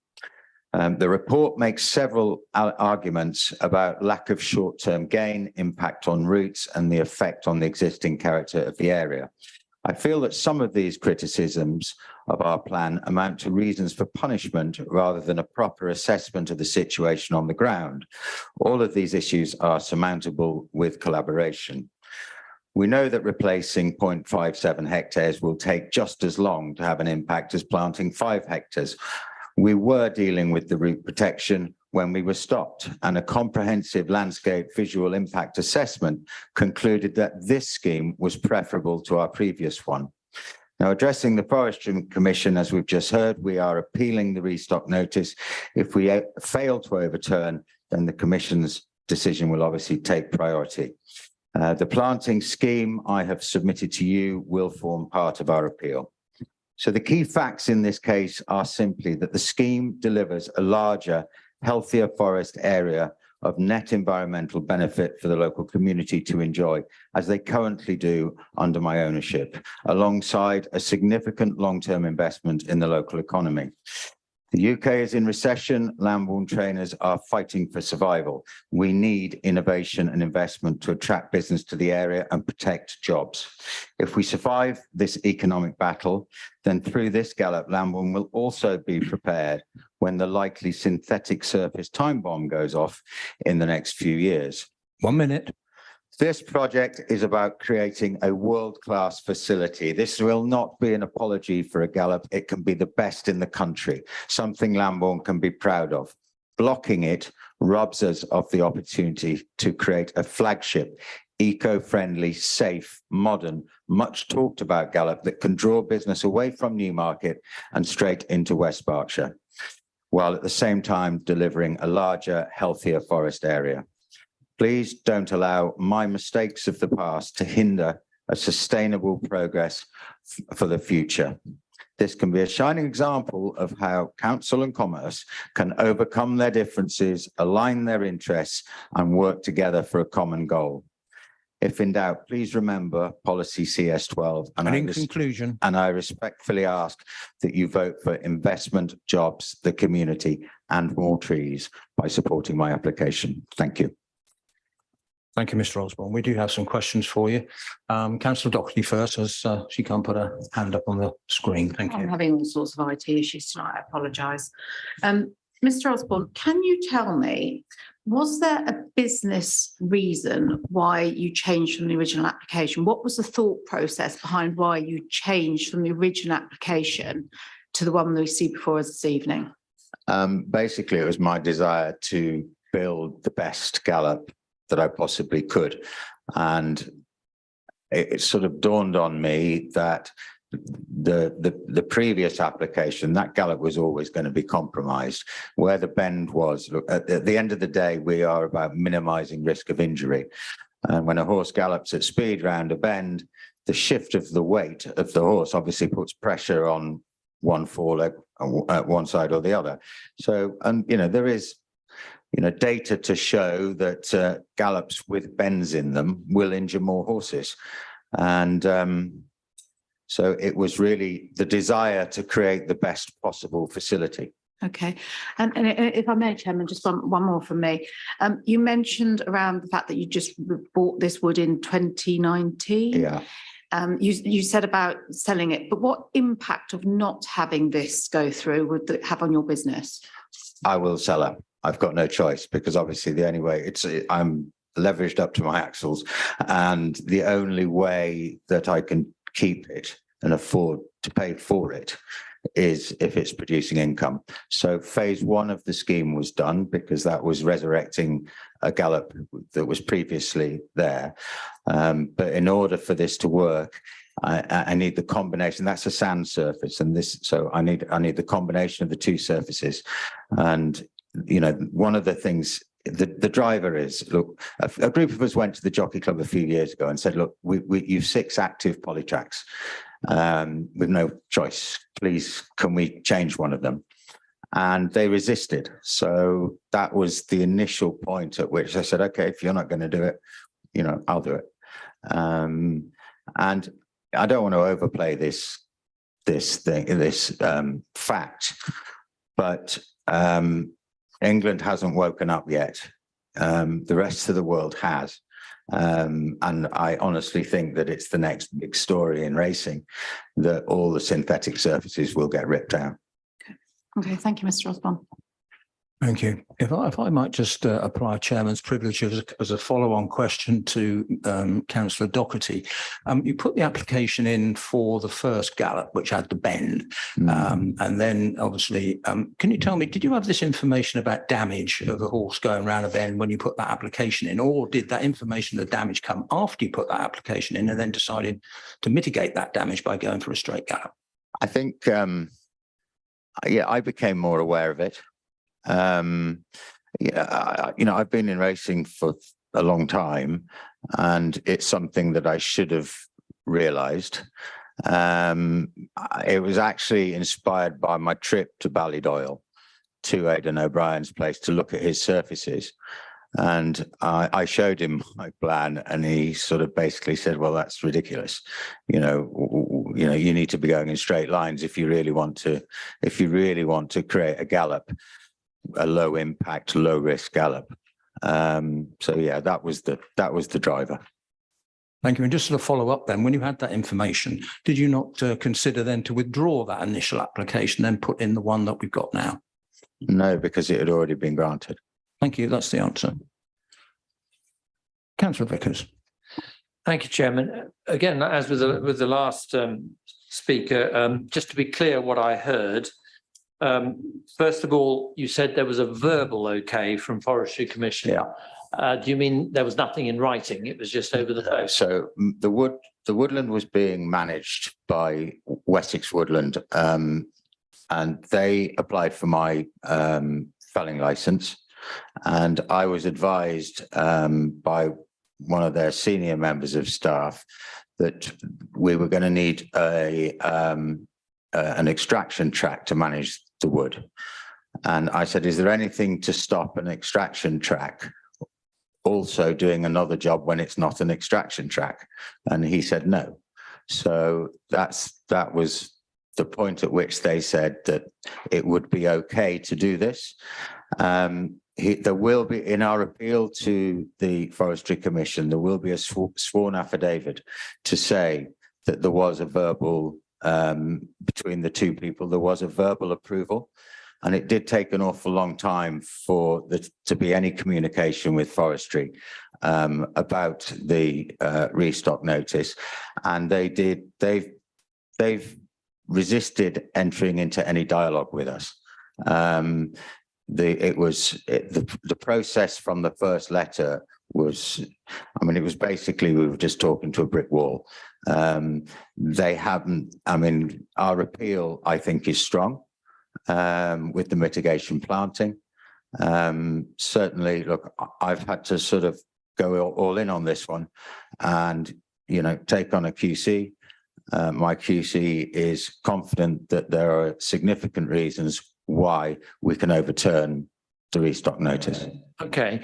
The report makes several arguments about lack of short-term gain, impact on routes, and the effect on the existing character of the area. I feel that some of these criticisms of our plan amount to reasons for punishment rather than a proper assessment of the situation on the ground. All of these issues are surmountable with collaboration. We know that replacing 0.57 hectares will take just as long to have an impact as planting 5 hectares. We were dealing with the root protection when we were stopped, and a comprehensive landscape visual impact assessment concluded that this scheme was preferable to our previous one. Now, addressing the Forestry Commission, as we've just heard, we are appealing the restock notice. If we fail to overturn, then the Commission's decision will obviously take priority. The planting scheme I have submitted to you will form part of our appeal. So the key facts in this case are simply that the scheme delivers a larger, healthier forest area of net environmental benefit for the local community to enjoy, as they currently do under my ownership, alongside a significant long-term investment in the local economy. The UK is in recession. Lambourne trainers are fighting for survival. We need innovation and investment to attract business to the area and protect jobs. If we survive this economic battle, then through this gallop, Lambourne will also be prepared when the likely synthetic surface time bomb goes off in the next few years. 1 minute. This project is about creating a world-class facility. This will not be an apology for a gallop. It can be the best in the country, something Lambourne can be proud of. Blocking it robs us of the opportunity to create a flagship eco-friendly, safe, modern, much talked about gallop that can draw business away from Newmarket and straight into West Berkshire, while at the same time delivering a larger, healthier forest area. Please don't allow my mistakes of the past to hinder a sustainable progress for the future. This can be a shining example of how Council and Commerce can overcome their differences, align their interests, and work together for a common goal. If in doubt, please remember policy CS12. And in conclusion. And I respectfully ask that you vote for investment, jobs, the community, and more trees by supporting my application. Thank you. Thank you, Mr. Osborne. We do have some questions for you. Councillor Dockley first, as she can't put her hand up on the screen. Thank I'm you. having all sorts of IT issues tonight. I apologise. Mr. Osborne, can you tell me, was there a business reason why you changed from the original application? What was the thought process behind why you changed from the original application to the one we see before us this evening? Basically, it was my desire to build the best gallop that I possibly could. And it sort of dawned on me that the previous application, that gallop was always going to be compromised. Where the bend was, look, at the end of the day, we are about minimizing risk of injury. And when a horse gallops at speed round a bend, the shift of the weight of the horse obviously puts pressure on one foreleg at one side or the other. So, and there is data to show that gallops with bends in them will injure more horses. And so it was really the desire to create the best possible facility. Okay. And if I may, Chairman, just one more from me. You mentioned around the fact that you just bought this wood in 2019. Yeah. You said about selling it, but what impact of not having this go through would it have on your business? I will sell it. I've got no choice, because obviously the only way I'm leveraged up to my axles, and the only way that I can keep it and afford to pay for it is if it's producing income. So phase one of the scheme was done because that was resurrecting a gallop that was previously there. But in order for this to work, I need the combination. That's a sand surface, and so I need the combination of the two surfaces. And one of the things, the driver is, look, a group of us went to the Jockey Club a few years ago and said, look, you've 6 active polytracks with no choice. Please, can we change one of them? And they resisted. So that was the initial point at which I said, okay, if you're not going to do it, I'll do it. And I don't want to overplay this fact, but England hasn't woken up yet. The rest of the world has. And I honestly think that it's the next big story in racing, that all the synthetic surfaces will get ripped out. Okay, thank you, Mr. Osborne. Thank you. If I might just apply chairman's privilege as a follow-on question to Councillor Doherty. You put the application in for the first gallop, which had the bend. And then obviously, can you tell me, did you have this information about damage of a horse going around a bend when you put that application in? Or did that information, the damage, come after you put that application in and then decided to mitigate that damage by going for a straight gallop? I think, I became more aware of it. I've been in racing for a long time, and it's something that I should have realized. It was actually inspired by my trip to Ballydoyle, to Aidan O'Brien's place, to look at his surfaces. And I showed him my plan, and he sort of basically said, well, that's ridiculous. You need to be going in straight lines if you really want to create a gallop, a low impact, low risk gallop. So yeah, that was the driver. Thank you. And just sort of follow up then, when you had that information, did you not consider then to withdraw that initial application, then put in the one that we've got now? No, because it had already been granted. Thank you. That's the answer. Councillor Vickers. Thank you, Chairman. Again, as with the last speaker, just to be clear what I heard, First of all, you said there was a verbal okay from Forestry Commission. Yeah. Do you mean there was nothing in writing? It was just over the phone? So the woodland was being managed by Wessex Woodland, and they applied for my felling license, and I was advised by one of their senior members of staff that we were going to need an extraction track to manage the wood. And I said, is there anything to stop an extraction track also doing another job when it's not an extraction track? And he said no. So that was the point at which they said that it would be okay to do this. There will be, in our appeal to the Forestry Commission, there will be a sworn affidavit to say that there was a verbal, between the two people, there was a verbal approval. And it did take an awful long time for to be any communication with Forestry about the restock notice. And they've resisted entering into any dialogue with us. The process from the first letter was, I mean, it was basically, we were just talking to a brick wall. They haven't, I mean, our appeal, I think, is strong with the mitigation planting. Certainly, look, I've had to sort of go all in on this one and, you know, take on a QC. My QC is confident that there are significant reasons why we can overturn the restock notice. Okay.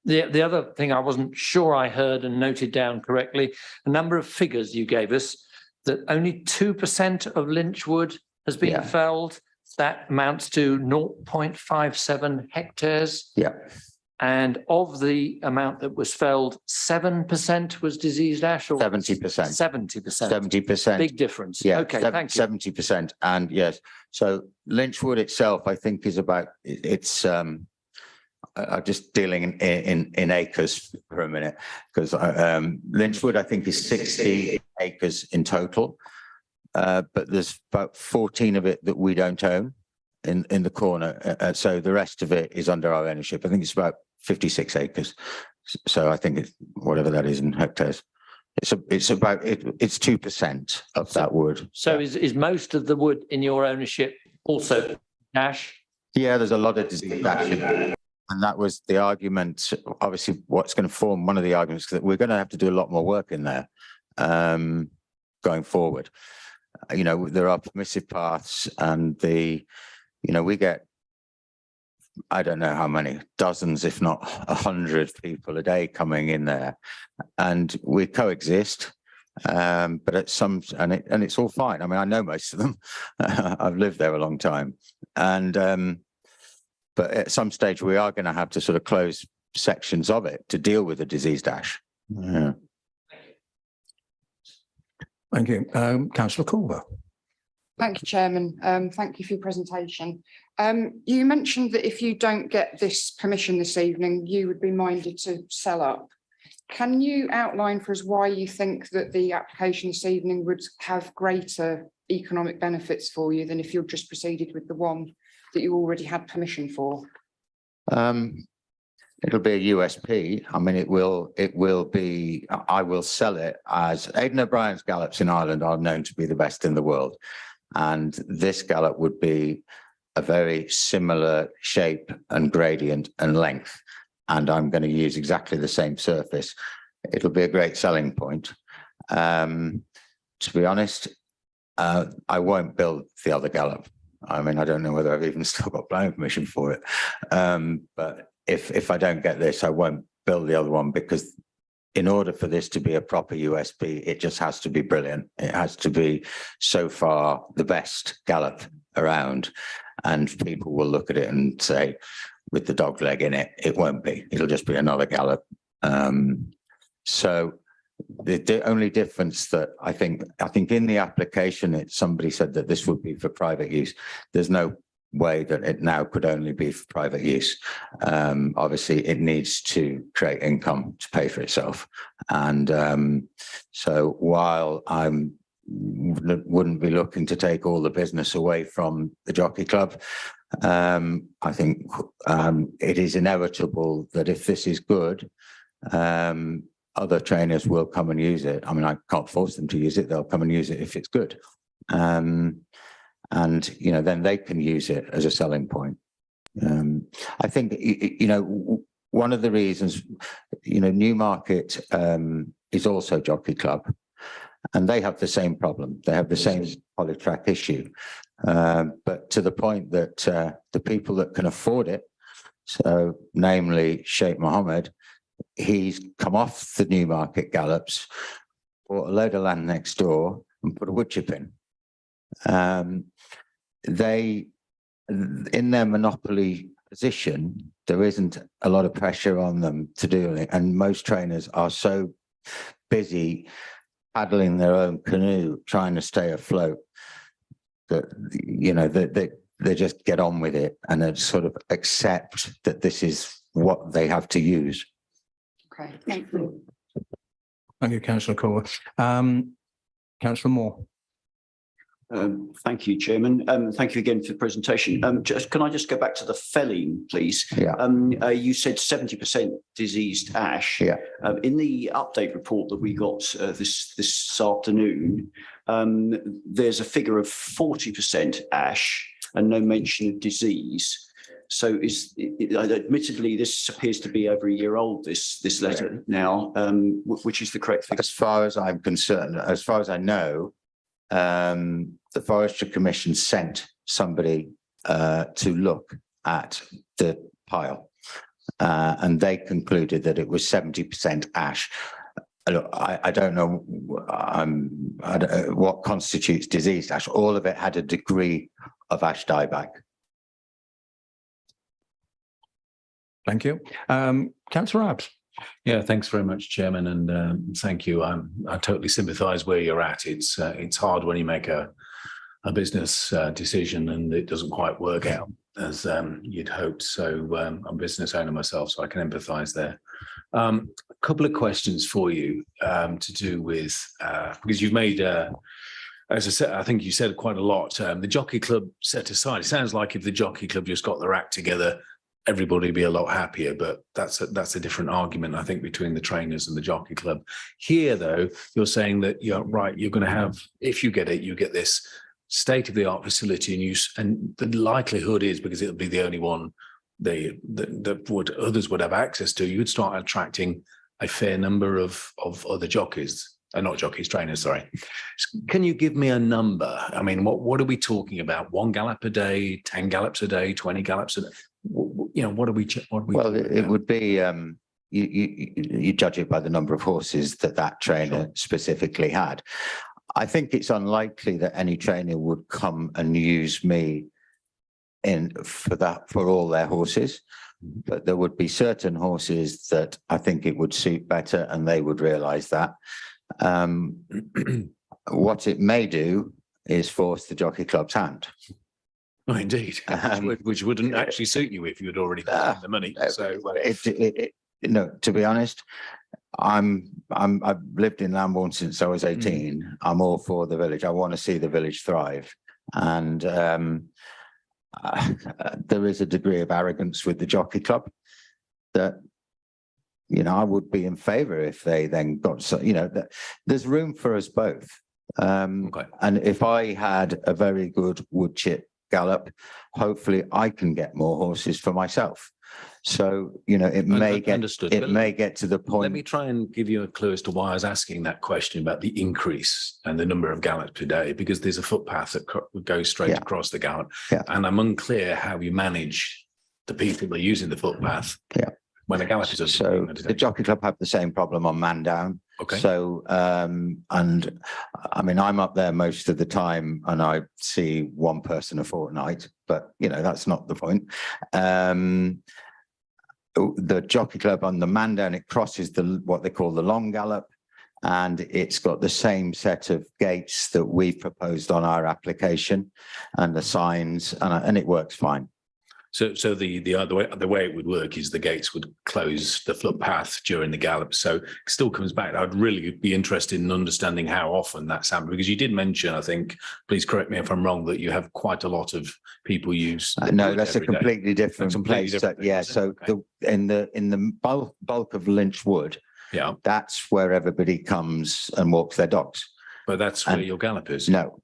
The other thing I wasn't sure I heard and noted down correctly, a number of figures you gave us, that only 2% of lynchwood has been felled. That amounts to 0.57 hectares. Yeah. And of the amount that was felled, 7% was diseased ash, or 70%. 70%. 70%. Big difference. Yeah. Okay, thank you. 70%. And yes, so lynchwood itself, I think, is about, it's I'm just dealing in acres for a minute, because lynchwood, I think, is 60 acres in total. But there's about 14 of it that we don't own in the corner. So the rest of it is under our ownership. I think it's about 56 acres. So I think it's whatever that is in hectares. It's 2% of that wood. So is most of the wood in your ownership also ash? Yeah, there's a lot of disease ash. And that was the argument, obviously, what's going to form one of the arguments, that we're going to have to do a lot more work in there going forward. You know, there are permissive paths, and we get, I don't know how many, dozens, if not 100 people a day coming in there, and we coexist. But at some, and it's all fine. I mean, I know most of them. I've lived there a long time, and but at some stage we are going to have to sort of close sections of it to deal with the diseased ash. Yeah. Thank you. Councillor Culver. Thank you, Chairman. Thank you for your presentation. You mentioned that if you don't get this permission this evening, you would be minded to sell up. Can you outline for us why you think that the application this evening would have greater economic benefits for you than if you'd just proceeded with the one that you already had permission for? It'll be a USP. I mean, it will be, I will sell it as Aidan O'Brien's gallops in Ireland are known to be the best in the world. And this gallop would be a very similar shape and gradient and length. And I'm going to use exactly the same surface. It'll be a great selling point. To be honest, I won't build the other gallop. I mean, I don't know whether I've even still got planning permission for it. But if I don't get this, I won't build the other one, because in order for this to be a proper USP, it just has to be brilliant. It has to be so far the best gallop around, and people will look at it and say, with the dog leg in it, it won't be. It'll just be another gallop. So the only difference that I think in the application, somebody said that this would be for private use. There's no way that it now could only be for private use. Obviously, it needs to create income to pay for itself. And so while I'm wouldn't be looking to take all the business away from the Jockey Club. I think it is inevitable that if this is good, other trainers will come and use it. I mean, I can't force them to use it. They'll come and use it if it's good. And, you know, then they can use it as a selling point. I think, you know, one of the reasons, you know, Newmarket is also Jockey Club, and they have the same problem. They have the same polytrack issue. But to the point that the people that can afford it, so namely Sheikh Mohammed, he's come off the Newmarket gallops, bought a load of land next door and put a wood chip in. They, in their monopoly position, there isn't a lot of pressure on them to do it. And most trainers are so busy paddling their own canoe, trying to stay afloat, that, you know, they just get on with it and they sort of accept that this is what they have to use. Okay, thank you. Thank you, Councillor Cole. Councillor Moore. Thank you, Chairman. Thank you again for the presentation. Can I just go back to the felling, please? Yeah. You said 70% diseased ash. Yeah. In the update report that we got this afternoon, there's a figure of 40% ash and no mention of disease. So admittedly, this appears to be over a year old, this letter now, which is the correct figure. As far as I'm concerned, as far as I know, the Forestry Commission sent somebody to look at the pile, and they concluded that it was 70% ash. Look, I don't know what constitutes diseased ash. All of it had a degree of ash dieback. Thank you. Councillor Abbs. Yeah, thanks very much, Chairman, and thank you. I totally sympathise where you're at. It's hard when you make a business decision and it doesn't quite work out as you'd hoped. So I'm a business owner myself, so I can empathise there. A couple of questions for you to do with because you've made. As I said, I think you said quite a lot. The Jockey Club set aside. It sounds like if the Jockey Club just got their act together, everybody would be a lot happier, but that's a different argument, I think, between the trainers and the Jockey Club. Here, though, you're saying that you're right. You're going to have, if you get it, you get this state-of-the-art facility, and the likelihood is, because it'll be the only one that others would have access to, you would start attracting a fair number of other jockeys. Not jockeys, trainers, sorry. Can you give me a number? I mean, what are we talking about? 1 gallop a day, 10 gallops a day, 20 gallops a day? You know, what are we? Well, it would be you judge it by the number of horses that trainer specifically had. I think it's unlikely that any trainer would come and use me for all their horses, but there would be certain horses that I think it would suit better, and they would realise that. What it may do is force the Jockey Club's hand. Oh, indeed, which wouldn't actually suit you if you had already got the money. So, no, to be honest, I've lived in Lambourne since I was 18. I'm all for the village. I want to see the village thrive, and there is a degree of arrogance with the Jockey Club that, you know, I would be in favour if they then got, so, you know, there's room for us both. Okay. And if I had a very good wood chip gallop, hopefully I can get more horses for myself. So, you know, it may get to the point. Let me try and give you a clue as to why I was asking that question about the increase and the number of gallops per day, because there's a footpath that goes straight across the gallop. Yeah. And I'm unclear how you manage the people that are using the footpath. Yeah. When a gallop is so the Jockey Club have the same problem on Mandown. Okay. So and I mean, I'm up there most of the time and I see one person a fortnight, but you know, that's not the point. The Jockey Club on the Mandown, it crosses what they call the long gallop, and it's got the same set of gates that we proposed on our application and the signs, and it works fine. So the way it would work is the gates would close the footpath during the gallop. So it still comes back. I'd really be interested in understanding how often that's happened, because you did mention, I think, please correct me if I'm wrong, that you have quite a lot of people use. No, that's a every day. completely different completely place. different thing, Yeah, is it? so Okay. in the bulk of Lynch Wood, Yeah, that's where everybody comes and walks their dogs. but that's where And- your gallop is. No.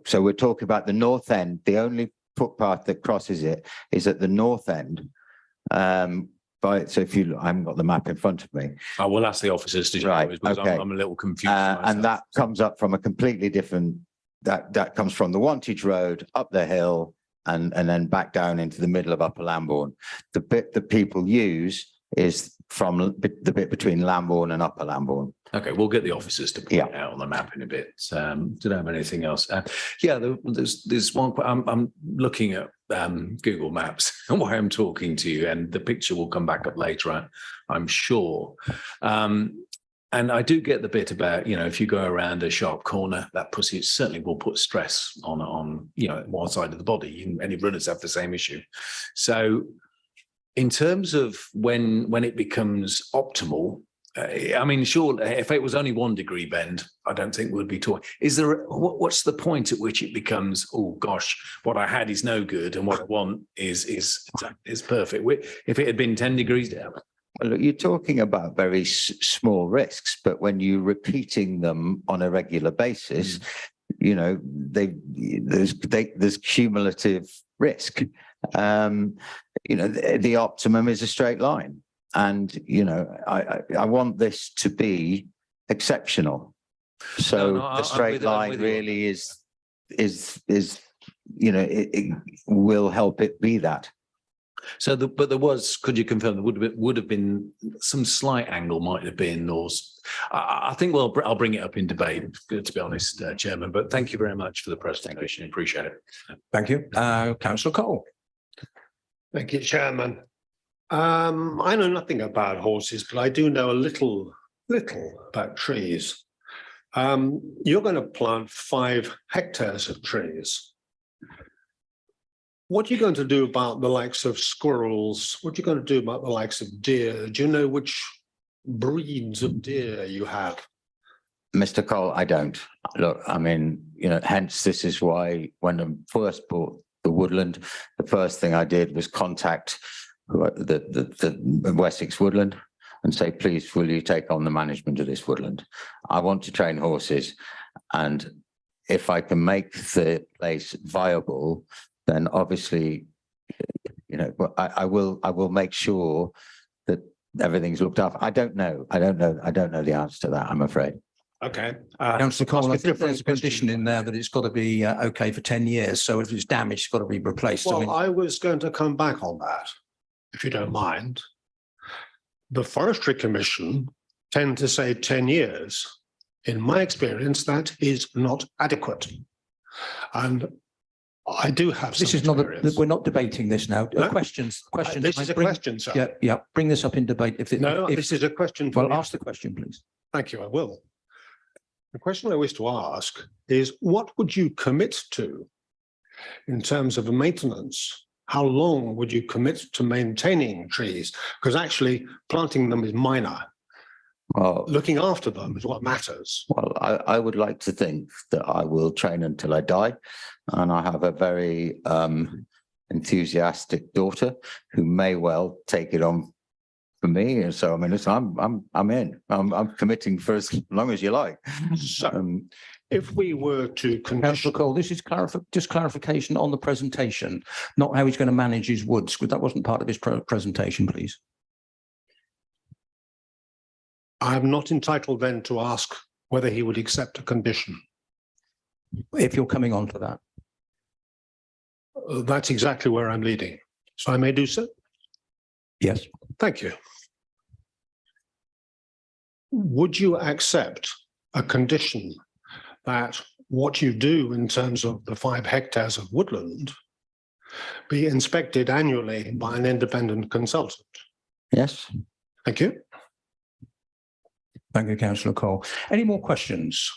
So we're talking about the north end. The only footpath that crosses it is at the north end. So I haven't got the map in front of me. I will ask the officers to show Right, us, because okay. I'm a little confused. And myself. that comes up from a completely different, that comes from the Wantage Road up the hill and then back down into the middle of Upper Lambourne. The bit that people use is from the bit between Lambourne and Upper Lambourne. Okay, we'll get the officers to point it out on the map in a bit. Don't have anything else. There's one. I'm looking at Google Maps while I'm talking to you, and the picture will come back up later, I'm sure. And I do get the bit about, if you go around a sharp corner, that pussy certainly will put stress on one side of the body. Any runners have the same issue. So in terms of when it becomes optimal, sure, if it was only 1 degree bend, I don't think we'd be talking. What's the point at which it becomes, oh gosh, what I had is no good and what I want is perfect? If it had been 10 degrees down. Well, look, you're talking about very small risks, but when you're repeating them on a regular basis, there's cumulative risk. The optimum is a straight line. And, I want this to be exceptional. So the straight line really is, it will help it be that. So, but there was, could you confirm there would have been some slight angle might have been, or I think I'll bring it up in debate, to be honest, Chairman, but thank you very much for the presentation. Appreciate it. Thank you. Councillor Cole. Thank you, Chairman. I know nothing about horses, but I do know a little about trees. You're going to plant 5 hectares of trees. What are you going to do about the likes of squirrels? What are you going to do about the likes of deer? Do you know which breeds of deer you have? Mr. Cole, I don't. Look, hence this is why when I first bought the woodland, the first thing I did was contact the Wessex Woodland and say, please, will you take on the management of this woodland? I want to train horses, and if I can make the place viable, then obviously, I will make sure that everything's looked after. I don't know the answer to that, I'm afraid. Okay. Councillor Cole, I think there's a condition in there that it's got to be okay for 10 years. So if it's damaged, it's got to be replaced. Well, I was going to come back on that, if you don't mind. The Forestry Commission tend to say 10 years. In my experience, that is not adequate. And I do have. This is not, we're not debating this now. No? Questions. This is a question, sir. Yeah. Bring this up in debate. This is a question. Well, ask the question, please. Thank you, I will. The question I wish to ask is, what would you commit to in terms of maintenance? How long would you commit to maintaining trees? Because actually planting them is minor. Well, looking after them is what matters. Well, I would like to think that I will train until I die. And I have a very enthusiastic daughter who may well take it on for me. And so, listen, I'm in. I'm committing for as long as you like. So if we were to Councillor Cole, this is just clarification on the presentation, not how he's going to manage his woods, because that wasn't part of his presentation, please. I'm not entitled then to ask whether he would accept a condition. If you're coming on to that. That's exactly where I'm leading. So I may do so? Yes. Thank you. Would you accept a condition that what you do in terms of the 5 hectares of woodland be inspected annually by an independent consultant? Yes. Thank you. Thank you, Councillor Cole. Any more questions?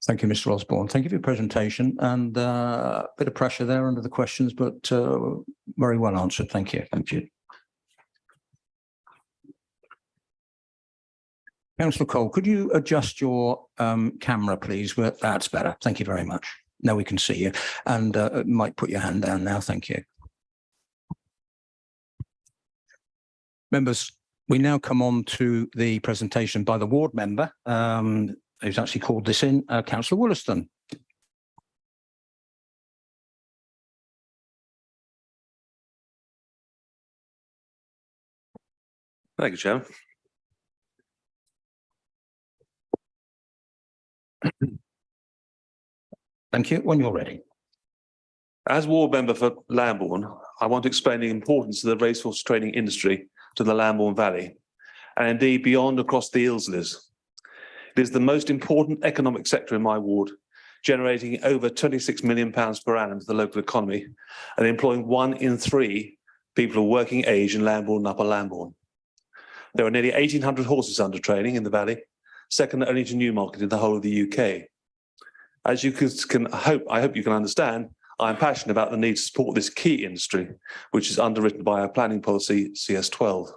Thank you, Mr. Osborne. Thank you for your presentation and a bit of pressure there under the questions, but very well answered. Thank you. Thank you. Councillor Cole, could you adjust your camera, please? That's better. Thank you very much. Now we can see you. And might put your hand down now. Thank you. Members, we now come on to the presentation by the ward member who's actually called this in, Councillor Wollaston. Thank you, Chairman. Thank you. When you're ready. As ward member for Lambourne, I want to explain the importance of the racehorse training industry to the Lambourne Valley, and indeed beyond across the Ilsleys. It is the most important economic sector in my ward, generating over £26 million per annum to the local economy and employing 1 in 3 people of working age in Lambourne and Upper Lambourne. There are nearly 1,800 horses under training in the valley, second only to Newmarket in the whole of the UK. As you I hope you can understand, I am passionate about the need to support this key industry, which is underwritten by our planning policy CS12.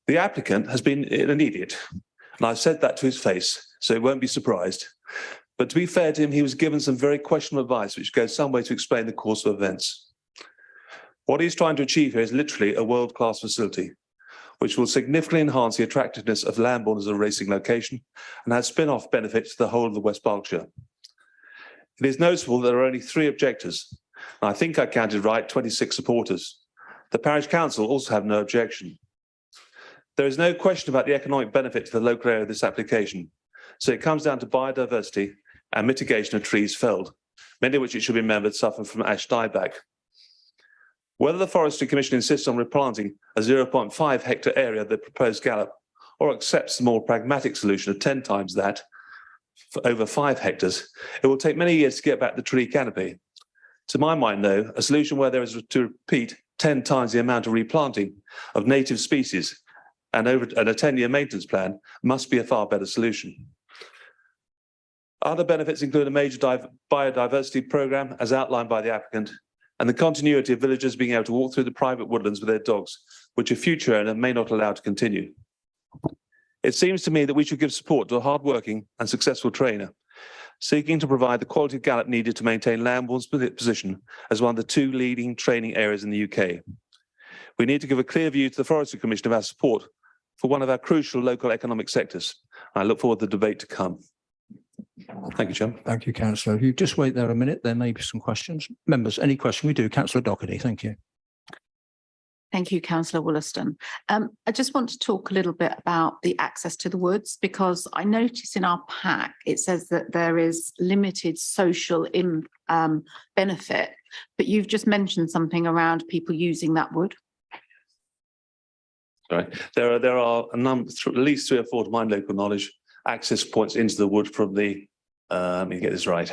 The applicant has been an idiot, and I've said that to his face, so he won't be surprised. But to be fair to him, he was given some very questionable advice, which goes some way to explain the course of events. What he's trying to achieve here is literally a world-class facility, which will significantly enhance the attractiveness of Lambourne as a racing location and has spin-off benefits to the whole of the West Berkshire. It is noticeable that there are only 3 objectors, and I think I counted right 26 supporters. The parish council also have no objection. There is no question about the economic benefit to the local area of this application, so it comes down to biodiversity and mitigation of trees felled, many of which, it should be remembered, suffer from ash dieback. Whether the Forestry Commission insists on replanting a 0.5 hectare area of the proposed gallop or accepts the more pragmatic solution of 10 times that for over 5 hectares, it will take many years to get back the tree canopy. To my mind, though, a solution where there is to repeat 10 times the amount of replanting of native species and a 10-year maintenance plan must be a far better solution. Other benefits include a major biodiversity programme as outlined by the applicant, and the continuity of villagers being able to walk through the private woodlands with their dogs, which a future owner may not allow to continue. It seems to me that we should give support to a hard-working and successful trainer, seeking to provide the quality of gallop needed to maintain Lambourne's position as one of the 2 leading training areas in the UK. We need to give a clear view to the Forestry Commission of our support for one of our crucial local economic sectors. I look forward to the debate to come. Thank you, Chairman. Thank you, Councillor. If you just wait there a minute, there may be some questions. Members, any question? We do. Councillor Doherty, thank you. Thank you, Councillor Wollaston. I just want to talk a little bit about the access to the woods, because I notice in our pack, it says that there is limited social benefit, but you've just mentioned something around people using that wood. Sorry. There are a number, at least 3 or 4 to my local knowledge, access points into the wood from the, let me get this right,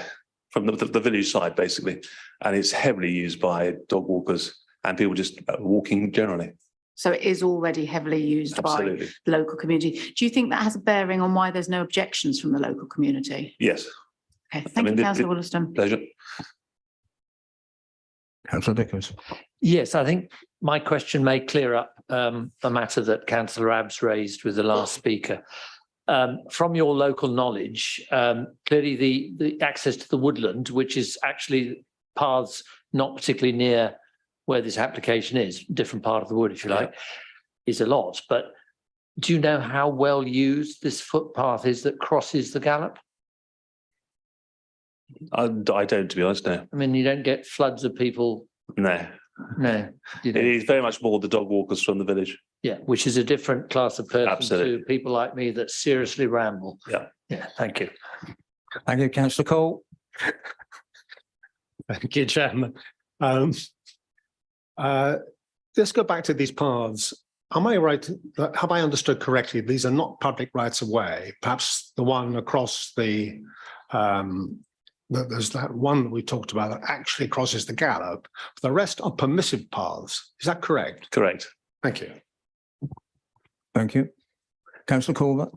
from the village side, basically. And it's heavily used by dog walkers and people just walking generally. So it is already heavily used Absolutely. by the local community. Do you think that has a bearing on why there's no objections from the local community? Yes. Okay, thank you, Councillor Wollaston. Pleasure. Councillor Vickers. Yes, I think my question may clear up a matter that Councillor Abbs raised with the last speaker. From your local knowledge, clearly the access to the woodland, which is actually paths not particularly near where this application is, different part of the wood, if you like, is a lot. But do you know how well used this footpath is that crosses the gallop? I don't, to be honest, no. I mean, you don't get floods of people. No. No. It is very much more the dog walkers from the village. Yeah, which is a different class of person Absolutely. to people like me that seriously ramble. Yeah. Yeah, thank you. Thank you, Councillor Cole. Thank you, Chairman. Let's go back to these paths. Am I right? Have I understood correctly? These are not public rights of way. Perhaps the one across the, there's that one that we talked about that actually crosses the gallop. The rest are permissive paths. Is that correct? Correct. Thank you. Thank you. Councillor Colbert.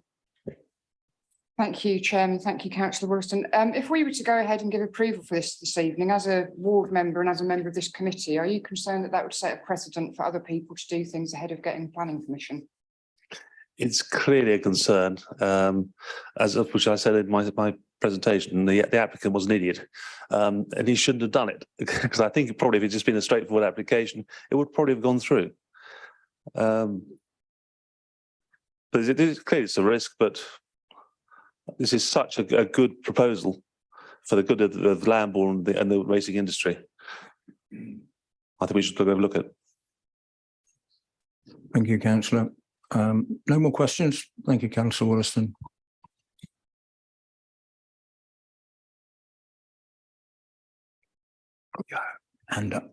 Thank you, Chairman. Thank you, Councillor Wollaston. If we were to go ahead and give approval for this evening, as a ward member and as a member of this committee, are you concerned that that would set a precedent for other people to do things ahead of getting planning permission? It's clearly a concern, as of which I said in my presentation, the applicant was an idiot, and he shouldn't have done it, because I think probably if it's just been a straightforward application, it would probably have gone through. But it is clearly it's a risk, but this is such a good proposal for the good of Lambourne and the racing industry. I think we should have a look at it. Thank you, Councillor. No more questions. Thank you, Councillor Wollaston. Hand up.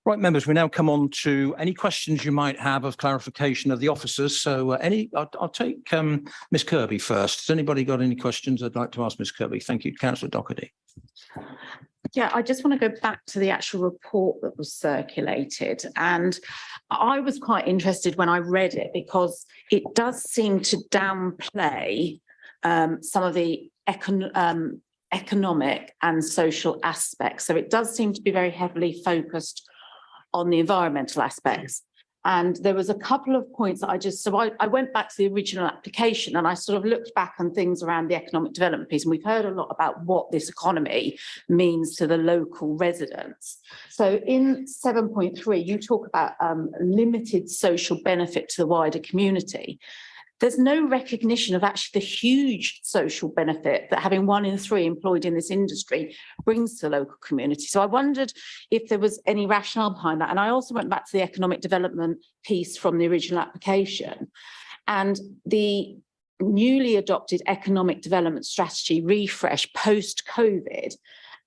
Right, members, we now come on to any questions you might have of clarification of the officers. So I'll take Ms Kirby first. Has anybody got any questions I'd like to ask Ms Kirby? Thank you, Councillor Doherty. Yeah, I just want to go back to the actual report that was circulated. And I was quite interested when I read it because it does seem to downplay some of the economic and social aspects. So it does seem to be very heavily focused on the environmental aspects. And there was a couple of points that I went back to the original application and I sort of looked back on things around the economic development piece. And we've heard a lot about what this economy means to the local residents. So in 7.3, you talk about limited social benefit to the wider community. There's no recognition of actually the huge social benefit that having 1 in 3 employed in this industry brings to the local community. So I wondered if there was any rationale behind that. And I also went back to the economic development piece from the original application. And the newly adopted economic development strategy refresh post-COVID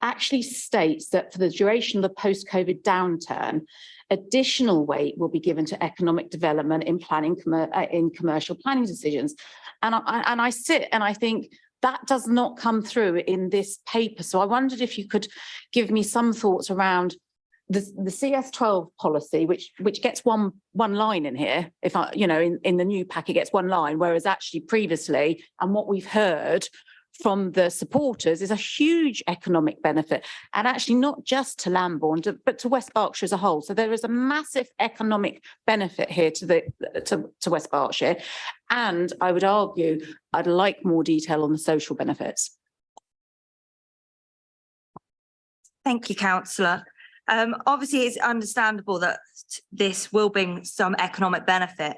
actually states that for the duration of the post-COVID downturn, additional weight will be given to economic development in planning, in commercial planning decisions. And I sit and I think that does not come through in this paper. So I wondered if you could give me some thoughts around the CS12 policy, which gets one line in here. If I, in the new pack, it gets 1 line, whereas actually previously, and what we've heard from the supporters is a huge economic benefit, and actually not just to Lambourne, but to West Berkshire as a whole. So there is a massive economic benefit here to West Berkshire. And I would argue I'd like more detail on the social benefits. Thank you, Councillor. Obviously, it's understandable that this will bring some economic benefit.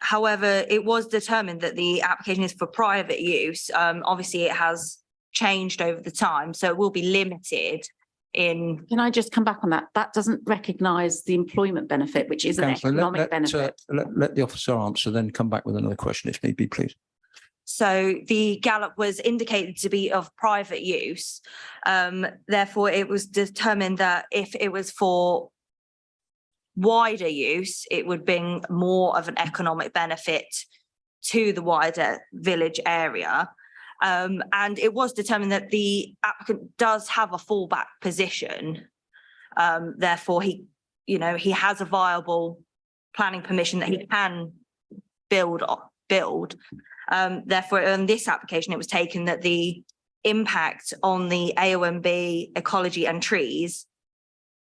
However, it was determined that the application is for private use. Obviously, it has changed over the time, so it will be limited in. Can I just come back on that? That doesn't recognise the employment benefit, which is an economic benefit. Let the officer answer, then come back with another question if need be, please. So the gallop was indicated to be of private use. Therefore, it was determined that if it was for wider use, it would bring more of an economic benefit to the wider village area. And it was determined that the applicant does have a fallback position. Therefore, he has a viable planning permission that he can build. Therefore, on this application, it was taken that the impact on the AONB, ecology and trees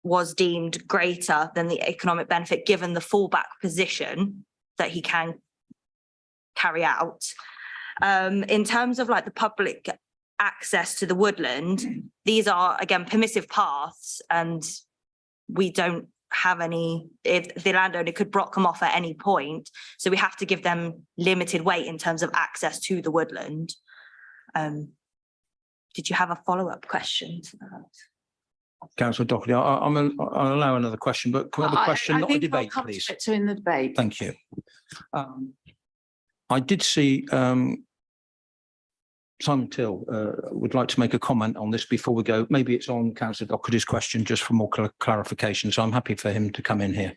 was deemed greater than the economic benefit, given the fallback position that he can carry out. In terms of like the public access to the woodland, these are, again, permissive paths, and we don't have any, if the landowner could block them off at any point. So we have to give them limited weight in terms of access to the woodland. Did you have a follow-up question to that? Councillor Doherty, I'll allow another question, but can we have a question, not a debate, please? To in the debate. Thank you. I did see Simon Till would like to make a comment on this before we go. Maybe it's on Councillor Doherty's question, just for more clarification. So I'm happy for him to come in here.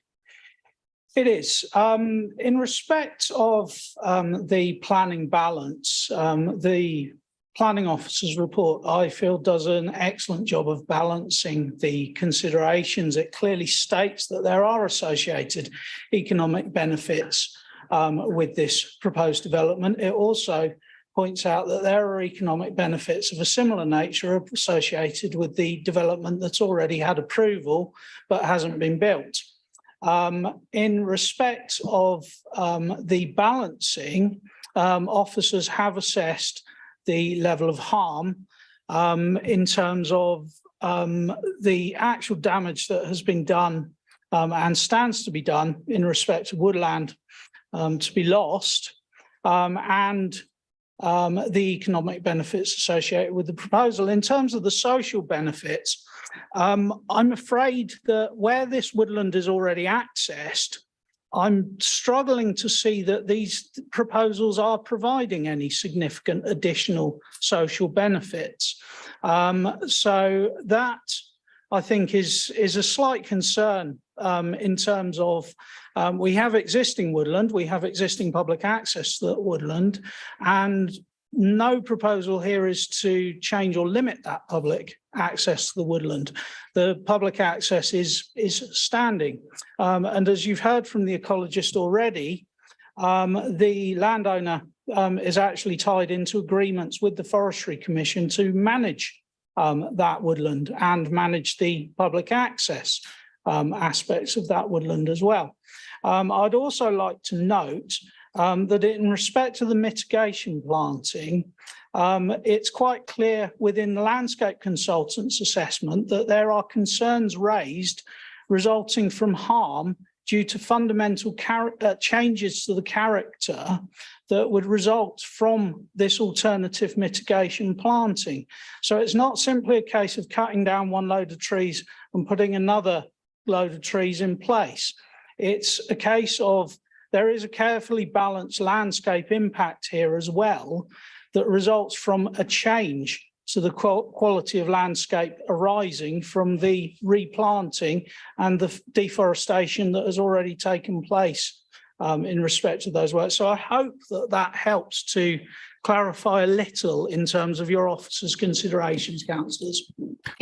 It is. In respect of the planning balance, the planning officer's report, I feel, does an excellent job of balancing the considerations. It clearly states that there are associated economic benefits with this proposed development. It also points out that there are economic benefits of a similar nature associated with the development that's already had approval but hasn't been built. In respect of the balancing, officers have assessed the level of harm in terms of the actual damage that has been done and stands to be done in respect of woodland to be lost, and the economic benefits associated with the proposal. In terms of the social benefits, I'm afraid that where this woodland is already accessed, I'm struggling to see that these proposals are providing any significant additional social benefits. So that, I think, is a slight concern in terms of we have existing woodland, we have existing public access to that woodland, and no proposal here is to change or limit that public access to the woodland. The public access is standing. And as you've heard from the ecologist already, the landowner is actually tied into agreements with the Forestry Commission to manage that woodland and manage the public access aspects of that woodland as well. I'd also like to note that in respect to the mitigation planting, it's quite clear within the landscape consultant's assessment that there are concerns raised resulting from harm due to fundamental changes to the character that would result from this alternative mitigation planting. So it's not simply a case of cutting down one load of trees and putting another load of trees in place. It's a case of there is a carefully balanced landscape impact here as well that results from a change to the quality of landscape arising from the replanting and the deforestation that has already taken place in respect to those works. So I hope that that helps to clarify a little in terms of your officer's considerations, councillors.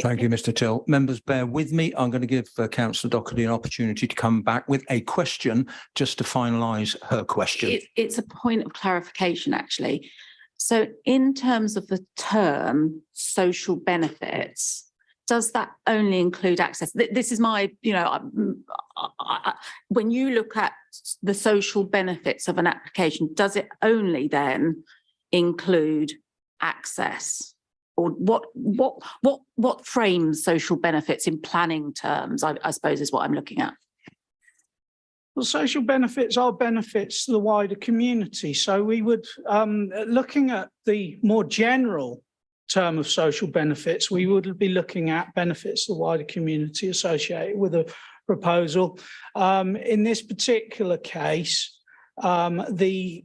Thank you, Mr. Till. Members, bear with me. I'm going to give Councillor Doherty an opportunity to come back with a question just to finalise her question. It's a point of clarification, actually. So in terms of the term social benefits, does that only include access? This is my, when you look at the social benefits of an application, does it only then include access? Or what frames social benefits in planning terms, I suppose, is what I'm looking at. Well, social benefits are benefits to the wider community. So we would, looking at the more general term of social benefits, we would be looking at benefits to the wider community associated with a proposal. In this particular case, the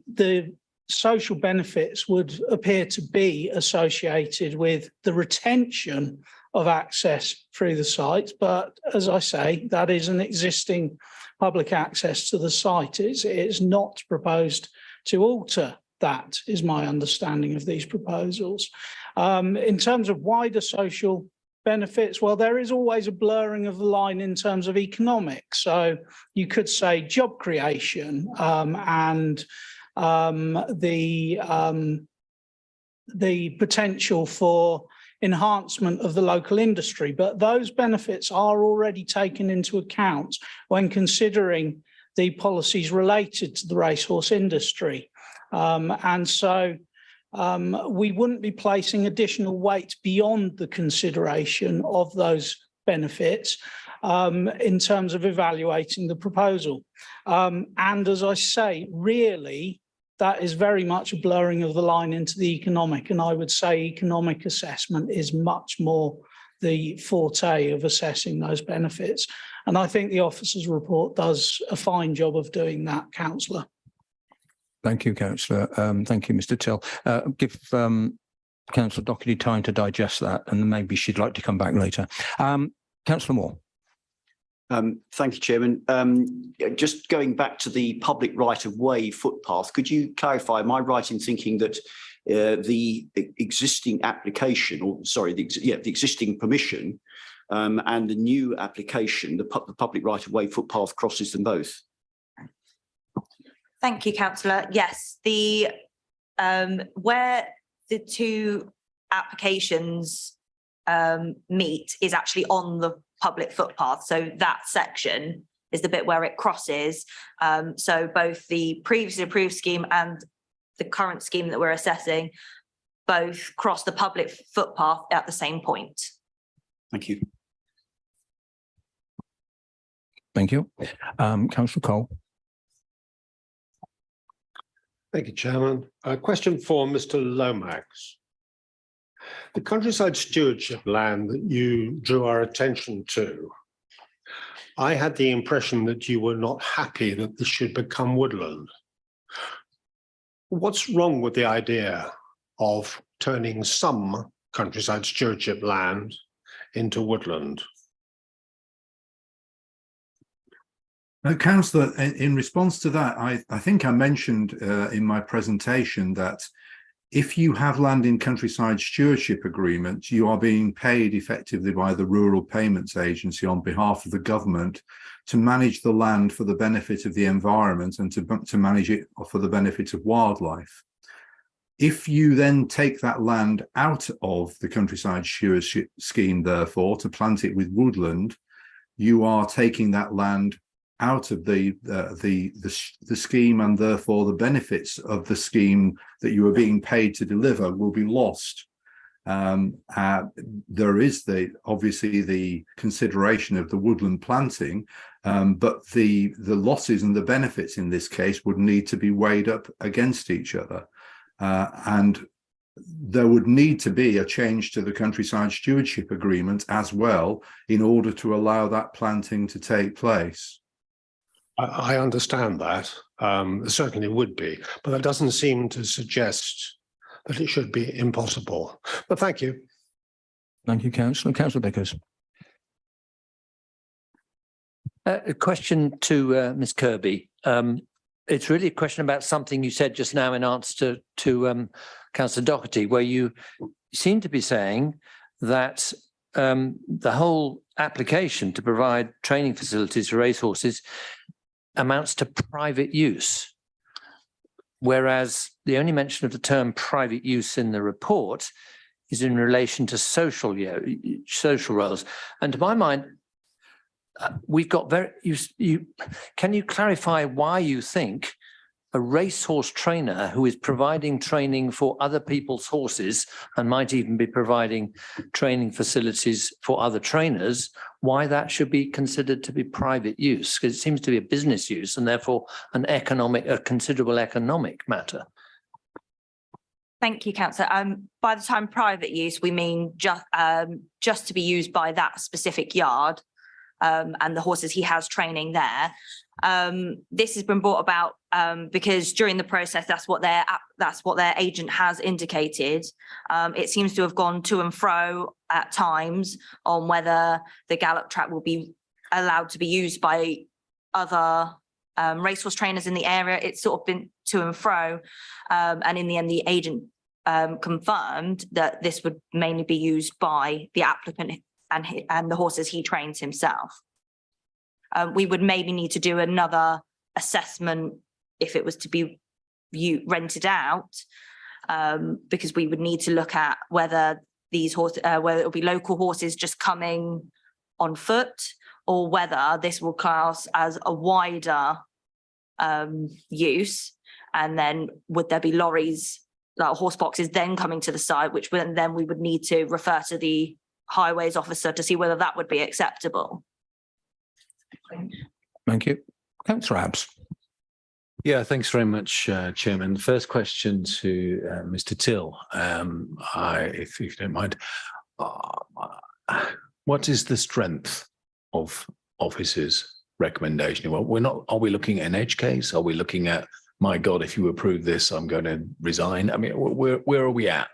social benefits would appear to be associated with the retention of access through the site. But as I say, that is an existing public access to the site. It's not proposed to alter that, is my understanding of these proposals. In terms of wider social benefits, well, there is always a blurring of the line in terms of economics. So you could say job creation and the potential for enhancement of the local industry, but those benefits are already taken into account when considering the policies related to the racehorse industry. And so we wouldn't be placing additional weight beyond the consideration of those benefits in terms of evaluating the proposal. And as I say, really, that is very much a blurring of the line into the economic. And I would say economic assessment is much more the forte of assessing those benefits. And I think the officer's report does a fine job of doing that, Councillor. Thank you, Councillor. Thank you, Mr. Till. Give Councillor Doherty time to digest that, and maybe she'd like to come back later. Councillor Moore. Thank you, Chairman. Just going back to the public right-of-way footpath, could you clarify, am I right in thinking that the existing application, or sorry, the existing permission and the new application, the public right-of-way footpath crosses them both? Thank you, councillor. Yes, the where the two applications meet is actually on the public footpath. So that section is the bit where it crosses. So both the previously approved scheme and the current scheme that we're assessing both cross the public footpath at the same point. Thank you. Thank you. Councillor Cole. Thank you, Chairman. A question for Mr. Lomax. The countryside stewardship land that you drew our attention to, I had the impression that you were not happy that this should become woodland. What's wrong with the idea of turning some countryside stewardship land into woodland? Councillor, in response to that, I think I mentioned in my presentation that if you have land in countryside stewardship agreements, you are being paid effectively by the Rural Payments Agency on behalf of the government to manage the land for the benefit of the environment and to manage it for the benefit of wildlife. If you then take that land out of the countryside stewardship scheme, therefore, to plant it with woodland, you are taking that land out of the scheme, and therefore the benefits of the scheme that you are being paid to deliver will be lost. There is obviously the consideration of the woodland planting, but the losses and the benefits in this case would need to be weighed up against each other. And there would need to be a change to the countryside stewardship agreement as well in order to allow that planting to take place. I understand that, certainly would be, but that doesn't seem to suggest that it should be impossible. But thank you. Thank you, Councillor. Councillor Vickers. A question to Ms. Kirby. It's really a question about something you said just now in answer to Councillor Doherty, where you seem to be saying that the whole application to provide training facilities for racehorses amounts to private use, whereas the only mention of the term private use in the report is in relation to social roles. And to my mind, we've got can you clarify why you think a racehorse trainer who is providing training for other people's horses and might even be providing training facilities for other trainers, why that should be considered to be private use? Because it seems to be a business use and therefore a considerable economic matter. Thank you, councillor. By the time private use, we mean just to be used by that specific yard and the horses he has training there. This has been brought about because during the process, that's what their agent has indicated. It seems to have gone to and fro at times on whether the gallop track will be allowed to be used by other racehorse trainers in the area. It's sort of been to and fro, and in the end, the agent confirmed that this would mainly be used by the applicant and the horses he trains himself. We would maybe need to do another assessment if it was to be rented out, because we would need to look at whether these horses, whether it will be local horses just coming on foot, or whether this will class as a wider use, and then would there be lorries, like horse boxes, then coming to the site, which then we would need to refer to the highways officer to see whether that would be acceptable. Thank you. Councillor Abbs. Yeah, thanks very much, Chairman. First question to Mr. Till, if you don't mind. What is the strength of his recommendation? Well, are we looking at an edge case? Are we looking at, my God, if you approve this, I'm going to resign? I mean, where are we at?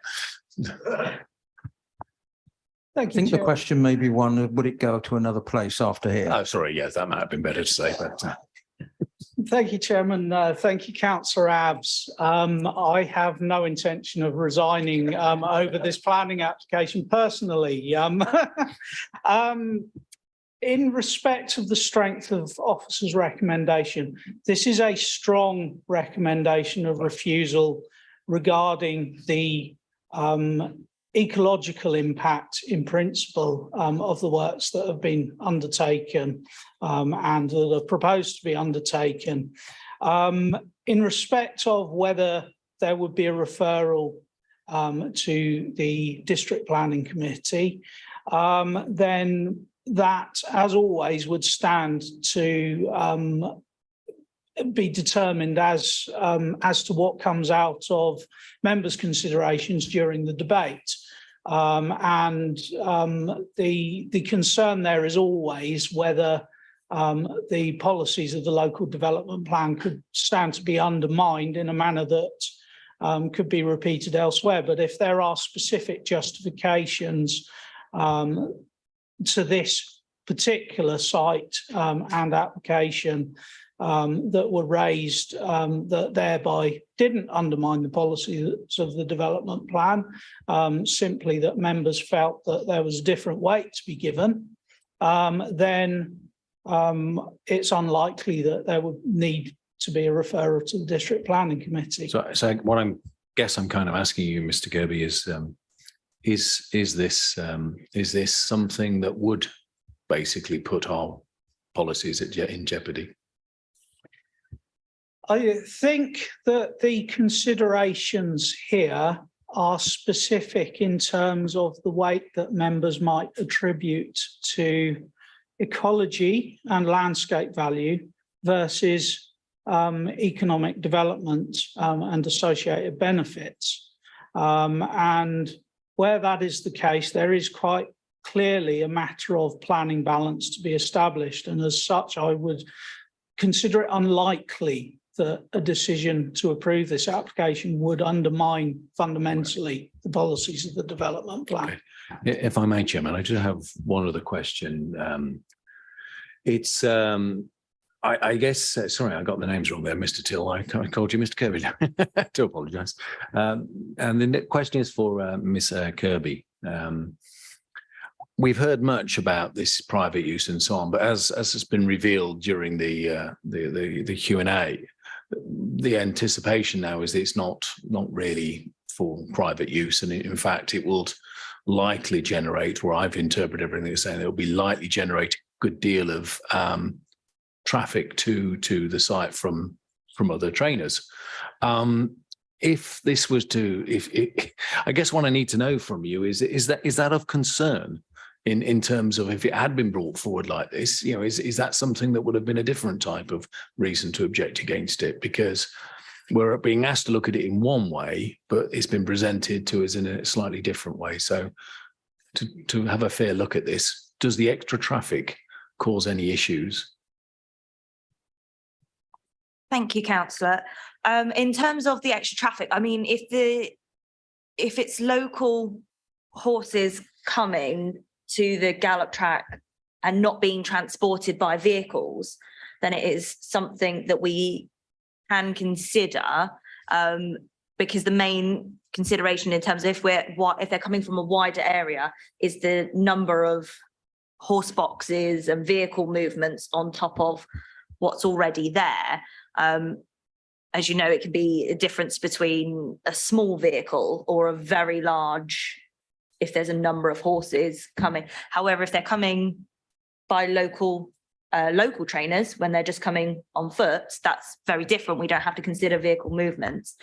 I think the question may be one, would it go to another place after here? Oh, sorry, yes, that might have been better to say, but... Thank you, Chairman. Thank you, Councillor Abbs. I have no intention of resigning over this planning application personally. in respect of the strength of officer's recommendation, this is a strong recommendation of refusal regarding the ecological impact in principle of the works that have been undertaken and that are proposed to be undertaken. In respect of whether there would be a referral to the District Planning Committee, then that, as always, would stand to be determined as to what comes out of members' considerations during the debate. The concern there is always whether the policies of the local development plan could stand to be undermined in a manner that could be repeated elsewhere. But if there are specific justifications to this particular site and application that were raised that thereby didn't undermine the policies of the development plan, simply that members felt that there was a different weight to be given, then it's unlikely that there would need to be a referral to the District Planning Committee. So what I'm kind of asking you, Mr. Kirby, is this something that would basically put our policies in jeopardy? I think that the considerations here are specific in terms of the weight that members might attribute to ecology and landscape value versus economic development and associated benefits. And where that is the case, there is quite clearly a matter of planning balance to be established. And as such, I would consider it unlikely that a decision to approve this application would undermine fundamentally the policies of the development plan. Okay. If I may, Chairman, I just have one other question. I guess, sorry, I got the names wrong there, Mr. Till. I called you Mr. Kirby. I do apologise. And the question is for Ms. Kirby. We've heard much about this private use and so on, but as has been revealed during the Q&A, the anticipation now is that it's not really for private use, and in fact, it will likely generate, or I've interpreted everything they're saying, it will be likely generate a good deal of traffic to the site from other trainers. If this was to, I guess what I need to know from you is that of concern in terms of if it had been brought forward like this, is that something that would have been a different type of reason to object against it? Because we're being asked to look at it in one way, but it's been presented to us in a slightly different way. So to have a fair look at this, does the extra traffic cause any issues? Thank you, Councillor. In terms of the extra traffic, I mean, if it's local horses coming to the gallop track and not being transported by vehicles, then it is something that we can consider, because the main consideration in terms of if they're coming from a wider area is the number of horse boxes and vehicle movements on top of what's already there. As you know, it can be a difference between a small vehicle or a very large, if there's a number of horses coming. However, if they're coming by local trainers, when they're just coming on foot, that's very different. We don't have to consider vehicle movements.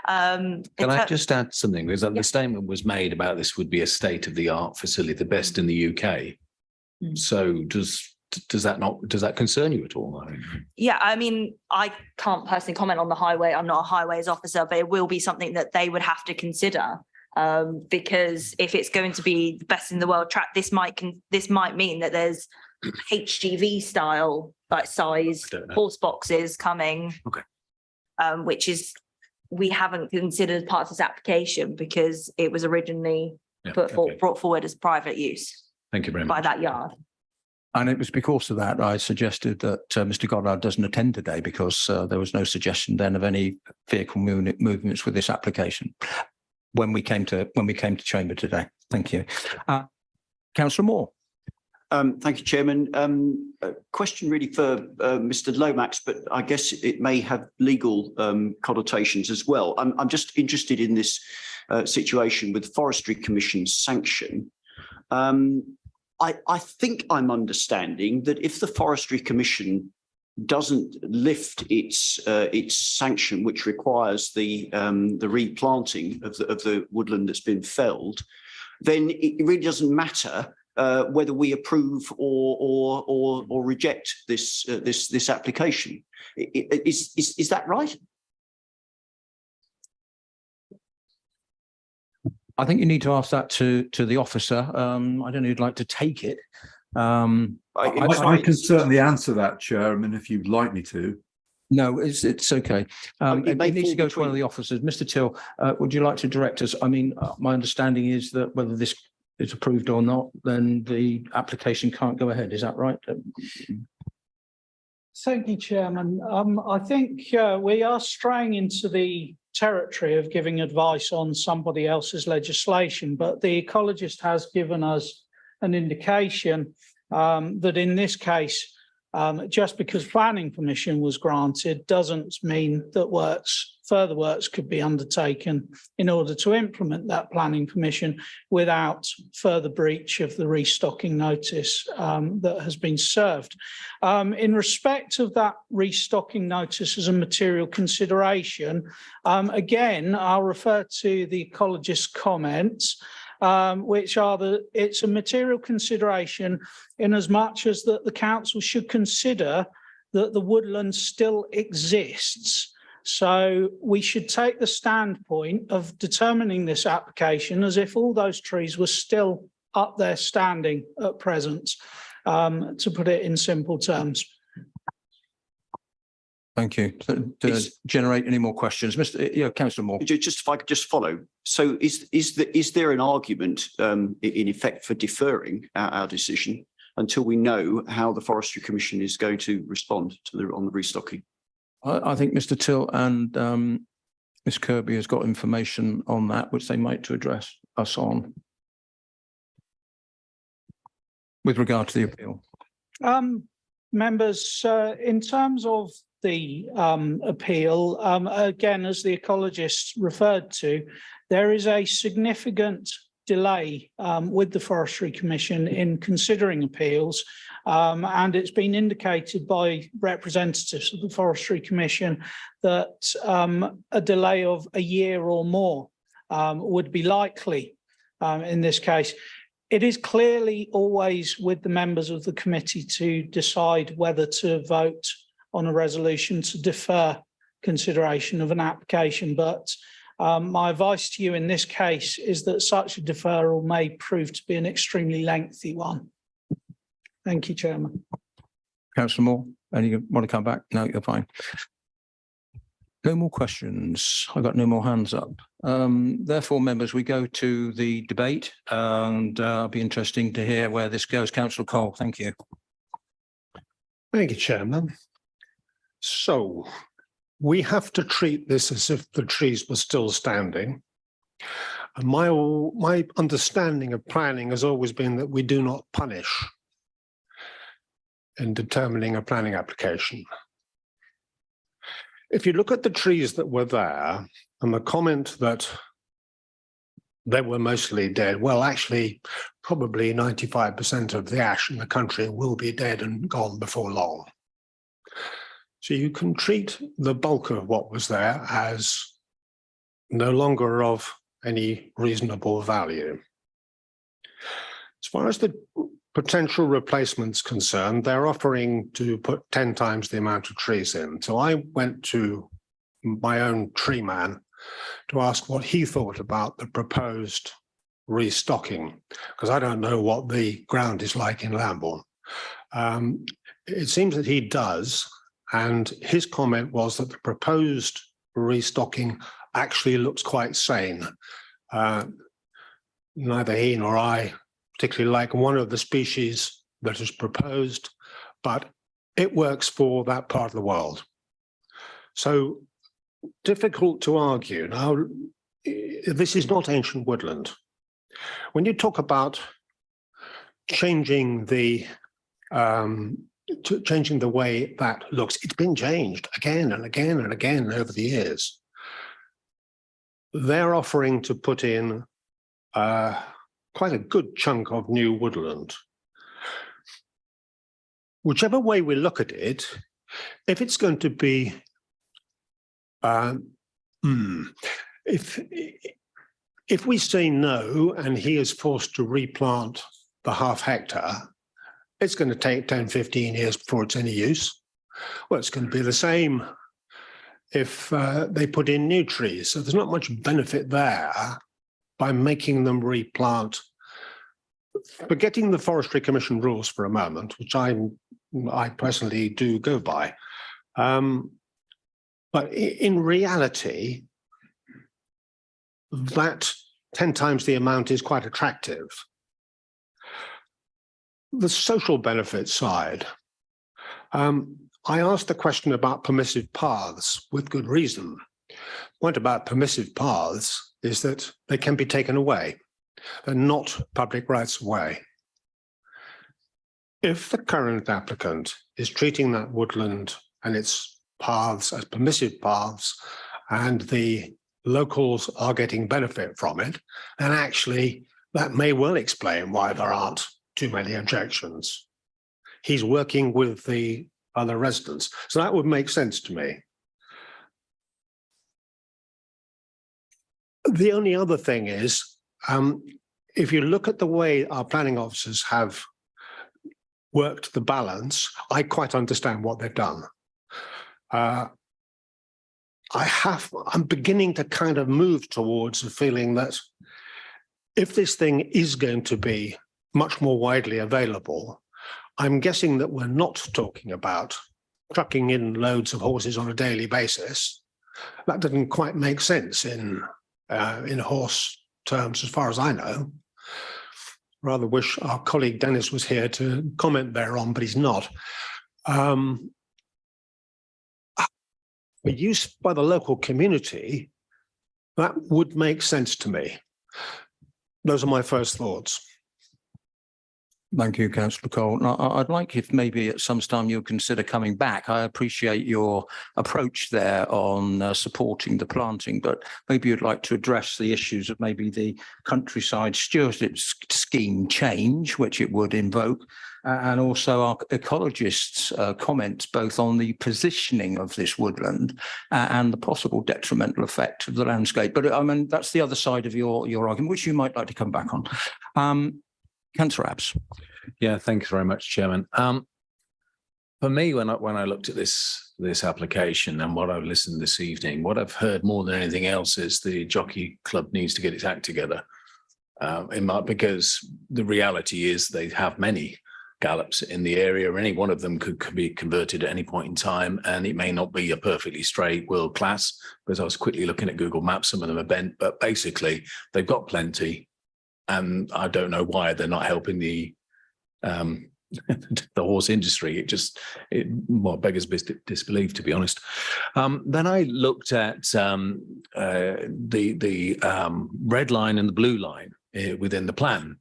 Can I just add something? Because the statement was made about this would be a state-of-the-art facility, the best in the UK. So does that concern you at all? Yeah, I mean, I can't personally comment on the highway. I'm not a highways officer, but it will be something that they would have to consider. Because if it's going to be the best in the world track, this might mean that there's HGV style size horse boxes coming, which is we haven't considered part of this application because it was originally brought forward as private use. Thank you very much. By that yard. And it was because of that I suggested that Mr. Goddard doesn't attend today, because there was no suggestion then of any vehicle movements with this application when we came to chamber today. Thank you. Councillor Moore. Thank you, Chairman. A question really for Mr. Lomax, but I guess it may have legal connotations as well. I'm just interested in this situation with the Forestry Commission's sanction. I think I'm understanding that if the Forestry Commission doesn't lift its sanction, which requires the replanting of the woodland that's been felled, then it really doesn't matter whether we approve or reject this application. Is that right? I think you need to ask that to the officer. I don't know who'd like to take it. I can certainly answer that, Chairman, if you'd like me to. No, it's okay. It needs to go to one of the officers. Mr. Till, would you like to direct us? I mean, my understanding is that whether this is approved or not, then the application can't go ahead. Is that right? Thank you, Chairman. I think we are straying into the territory of giving advice on somebody else's legislation, but the ecologist has given us an indication that in this case, just because planning permission was granted doesn't mean that further works could be undertaken in order to implement that planning permission without further breach of the restocking notice that has been served. In respect of that restocking notice as a material consideration, again, I'll refer to the ecologist's comments, which are that it's a material consideration in as much as that the council should consider that the woodland still exists. So we should take the standpoint of determining this application as if all those trees were still up there standing at present, to put it in simple terms. Thank you. To generate any more questions, Councillor Moore. Just if I could just follow. So is there an argument in effect for deferring our decision until we know how the Forestry Commission is going to respond to on the restocking? I think Mr. Till and Ms. Kirby has got information on that, which they might to address us on with regard to the appeal. Members, in terms of the appeal, again, as the ecologist referred to, there is a significant delay with the Forestry Commission in considering appeals, and it's been indicated by representatives of the Forestry Commission that a delay of a year or more would be likely in this case. It is clearly always with the members of the committee to decide whether to vote on a resolution to defer consideration of an application. But my advice to you in this case is that such a deferral may prove to be an extremely lengthy one. Thank you, Chairman. Councillor Moore, and you want to come back? No, you're fine. No more questions. I've got no more hands up. Therefore, members, we go to the debate, and it'll be interesting to hear where this goes. Councillor Cole, thank you. Thank you, Chairman. So we have to treat this as if the trees were still standing. And my understanding of planning has always been that we do not punish in determining a planning application. If you look at the trees that were there and the comment that they were mostly dead, well, actually, probably 95% of the ash in the country will be dead and gone before long. So you can treat the bulk of what was there as no longer of any reasonable value. As far as the potential replacements concerned, they're offering to put 10 times the amount of trees in. So I went to my own tree man to ask what he thought about the proposed restocking, because I don't know what the ground is like in Lambourne. It seems that he does, and his comment was that the proposed restocking actually looks quite sane. Neither he nor I particularly like one of the species that is proposed, but it works for that part of the world. So difficult to argue. Now, this is not ancient woodland. When you talk about changing the changing the way that looks. It's been changed again and again and again over the years. They're offering to put in quite a good chunk of new woodland. Whichever way we look at it, if it's going to be, if we say no and he is forced to replant the half hectare, it's going to take 10, 15 years before it's any use. Well, it's going to be the same if they put in new trees. So there's not much benefit there by making them replant. Forgetting the Forestry Commission rules for a moment, which I personally do go by. But in reality, that 10 times the amount is quite attractive. The social benefit side, I asked the question about permissive paths with good reason. The point about permissive paths is that they can be taken away. They're not public rights of way. If the current applicant is treating that woodland and its paths as permissive paths, and the locals are getting benefit from it, then actually that may well explain why there aren't too many objections. He's working with the other residents. So that would make sense to me. The only other thing is, if you look at the way our planning officers have worked the balance, I quite understand what they've done. I'm beginning to kind of move towards a feeling that if this thing is going to be much more widely available, I'm guessing that we're not talking about trucking in loads of horses on a daily basis. That doesn't quite make sense in horse terms, as far as I know. Rather wish our colleague Dennis was here to comment thereon, but he's not. For use by the local community, that would make sense to me. Those are my first thoughts. Thank you, Councillor Cole. Now, I'd like if maybe at some time you'll consider coming back. I appreciate your approach there on supporting the planting, but maybe you'd like to address the issues of maybe the countryside stewardship scheme change, which it would invoke, and also our ecologists' comments both on the positioning of this woodland and the possible detrimental effect of the landscape. But I mean, that's the other side of your argument, which you might like to come back on. Councillor Abs. Yeah, thanks very much, Chairman. For me, when I looked at this application and what I've listened this evening, what I've heard more than anything else is the Jockey Club needs to get its act together. Because the reality is they have many gallops in the area. Any one of them could be converted at any point in time, and it may not be a perfectly straight world class, because I was quickly looking at Google Maps, some of them are bent, but basically they've got plenty. And I don't know why they're not helping the horse industry. It beggars disbelief, to be honest. Then I looked at the red line and the blue line within the plan.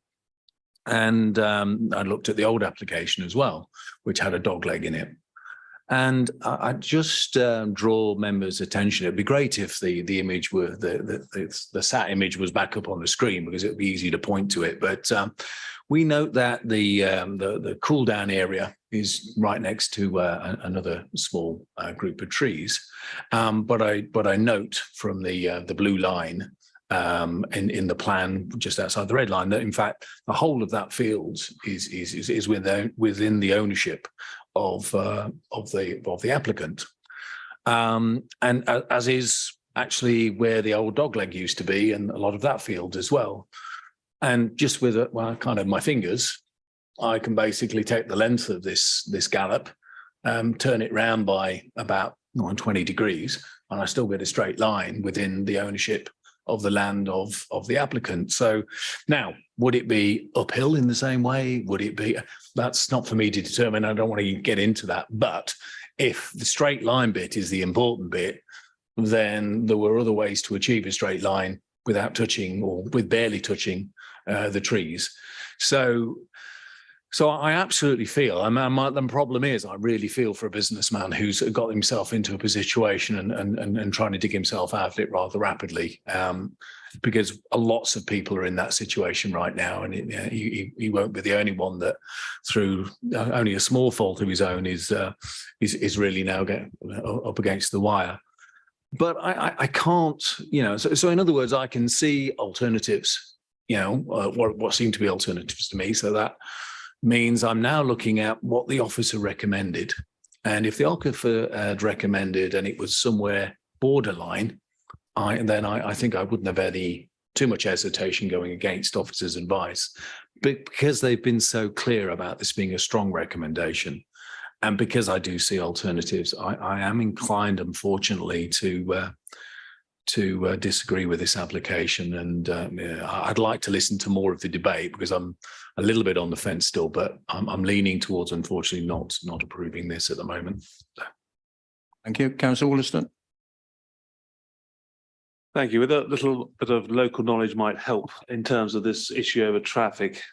And I looked at the old application as well, which had a dog leg in it. And I just draw members' attention. It'd be great if the image were the sat image was back up on the screen, because it would be easy to point to it. But we note that the cool down area is right next to another small group of trees. But I note from the blue line in the plan just outside the red line that in fact the whole of that field is within the ownership of the applicant, and as is actually where the old dogleg used to be, and a lot of that field as well. And just with kind of my fingers, I can basically take the length of this gallop, turn it round by about 20 degrees, and I still get a straight line within the ownership of the land of the applicant. So now, would it be uphill in the same way? Would it be? That's not for me to determine. I don't want to get into that. But if the straight line bit is the important bit, then there were other ways to achieve a straight line without touching or with barely touching the trees. So So I absolutely feel, the problem is I really feel for a businessman who's got himself into a situation and trying to dig himself out of it rather rapidly. Because lots of people are in that situation right now, and he won't be the only one that, through only a small fault of his own, is really now getting up against the wire. But I can't, so in other words, I can see alternatives, what seem to be alternatives to me. So that means I'm now looking at what the officer recommended. And if the officer had recommended and it was somewhere borderline, then I think I wouldn't have any too much hesitation going against officers' advice. But because they've been so clear about this being a strong recommendation, and because I do see alternatives, I am inclined, unfortunately, to disagree with this application. And I'd like to listen to more of the debate, because I'm a little bit on the fence still, but I'm leaning towards, unfortunately, not approving this at the moment. Thank you. Councillor Wollaston. Thank you. With a little bit of local knowledge might help in terms of this issue over traffic.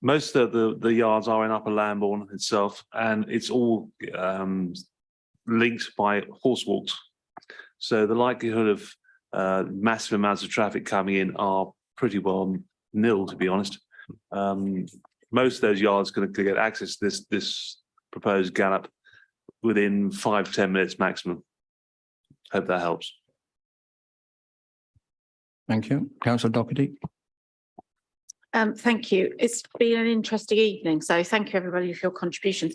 Most of the yards are in Upper Lambourne itself, and it's all linked by horse walks. So the likelihood of massive amounts of traffic coming in are pretty well nil, to be honest. Most of those yards going to get access to this proposed gallop within 5 to 10 minutes maximum. Hope that helps. Thank you. Councillor Doherty. Thank you. It's been an interesting evening, so thank you everybody for your contributions.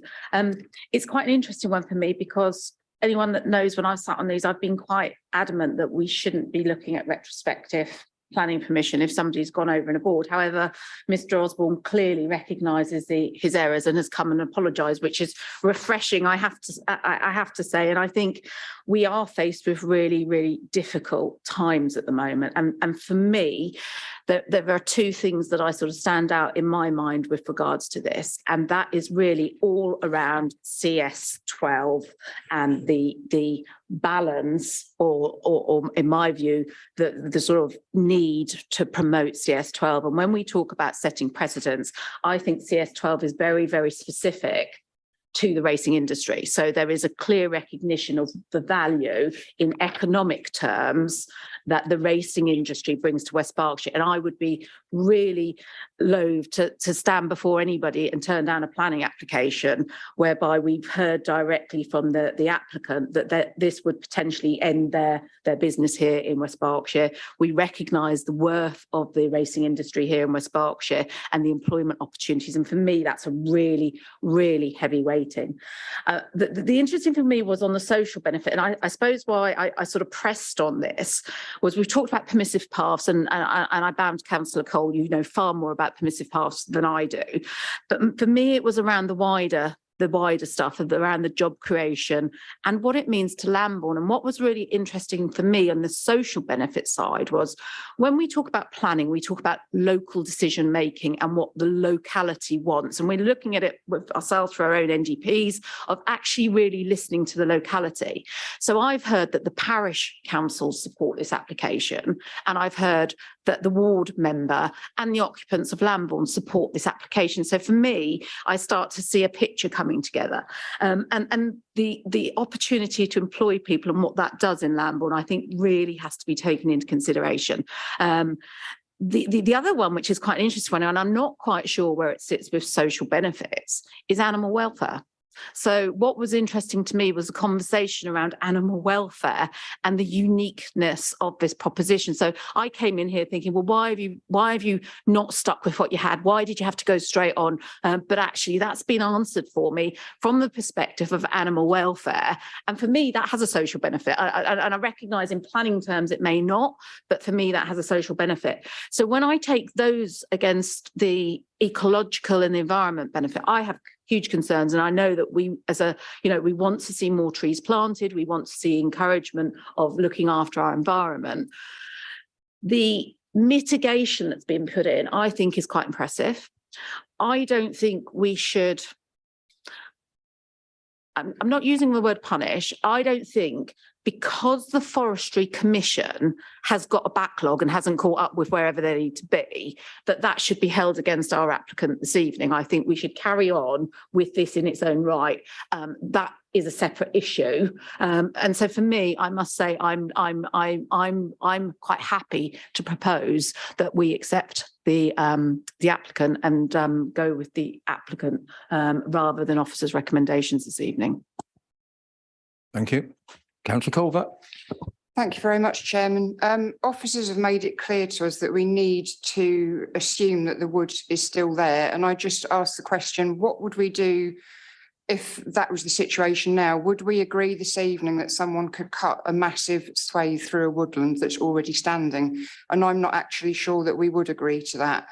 It's quite an interesting one for me, because anyone that knows, when I've sat on these, I've been quite adamant that we shouldn't be looking at retrospective planning permission if somebody's gone over and aboard. However, Mr. Osborne clearly recognises his errors and has come and apologised, which is refreshing, I have to say. And I think we are faced with really, really difficult times at the moment. And for me, there are two things that I sort of stand out in my mind with regards to this, and that is really all around CS12 and the balance, or in my view, the sort of need to promote CS12. And when we talk about setting precedents, I think CS12 is very, very specific to the racing industry. So there is a clear recognition of the value in economic terms that the racing industry brings to West Berkshire. And I would be really loath to stand before anybody and turn down a planning application whereby we've heard directly from the applicant that this would potentially end their business here in West Berkshire. We recognise the worth of the racing industry here in West Berkshire and the employment opportunities. And for me, that's a really, really heavy weighting. The interesting for me was on the social benefit. And I suppose why I sort of pressed on this was we've talked about permissive paths, and I bound Councillor Cole, you know far more about permissive paths than I do. But for me, it was around the wider stuff around the job creation and what it means to Lambourne. And what was really interesting for me on the social benefit side was when we talk about planning, we talk about local decision making and what the locality wants. And we're looking at it with ourselves for our own NGPs of actually really listening to the locality. So I've heard that the parish councils support this application, and I've heard that the ward member and the occupants of Lambourne support this application. So for me, I start to see a picture coming together. And the opportunity to employ people and what that does in Lambourne, I think really has to be taken into consideration. The other one, which is quite an interesting one, and I'm not quite sure where it sits with social benefits, is animal welfare. So what was interesting to me was a conversation around animal welfare and the uniqueness of this proposition. So I came in here thinking, well, why have you not stuck with what you had? Why did you have to go straight on? But actually, that's been answered for me from the perspective of animal welfare. And for me, that has a social benefit. And I recognise in planning terms it may not, but for me, that has a social benefit. So when I take those against the ecological and the environment benefit, I have huge concerns. And I know that we want to see more trees planted. We want to see encouragement of looking after our environment. The mitigation that's been put in, I think, is quite impressive. I don't think we should, I'm not using the word punish. I don't think because the Forestry Commission has got a backlog and hasn't caught up with wherever they need to be, that should be held against our applicant this evening. I think we should carry on with this in its own right. That is a separate issue. And so for me, I must say I'm quite happy to propose that we accept the applicant and go with the applicant rather than officers' recommendations this evening. Thank you. Councillor Culver. Thank you very much, Chairman. Officers have made it clear to us that we need to assume that the wood is still there. And I just asked the question, what would we do if that was the situation now? Would we agree this evening that someone could cut a massive swathe through a woodland that's already standing? And I'm not actually sure that we would agree to that.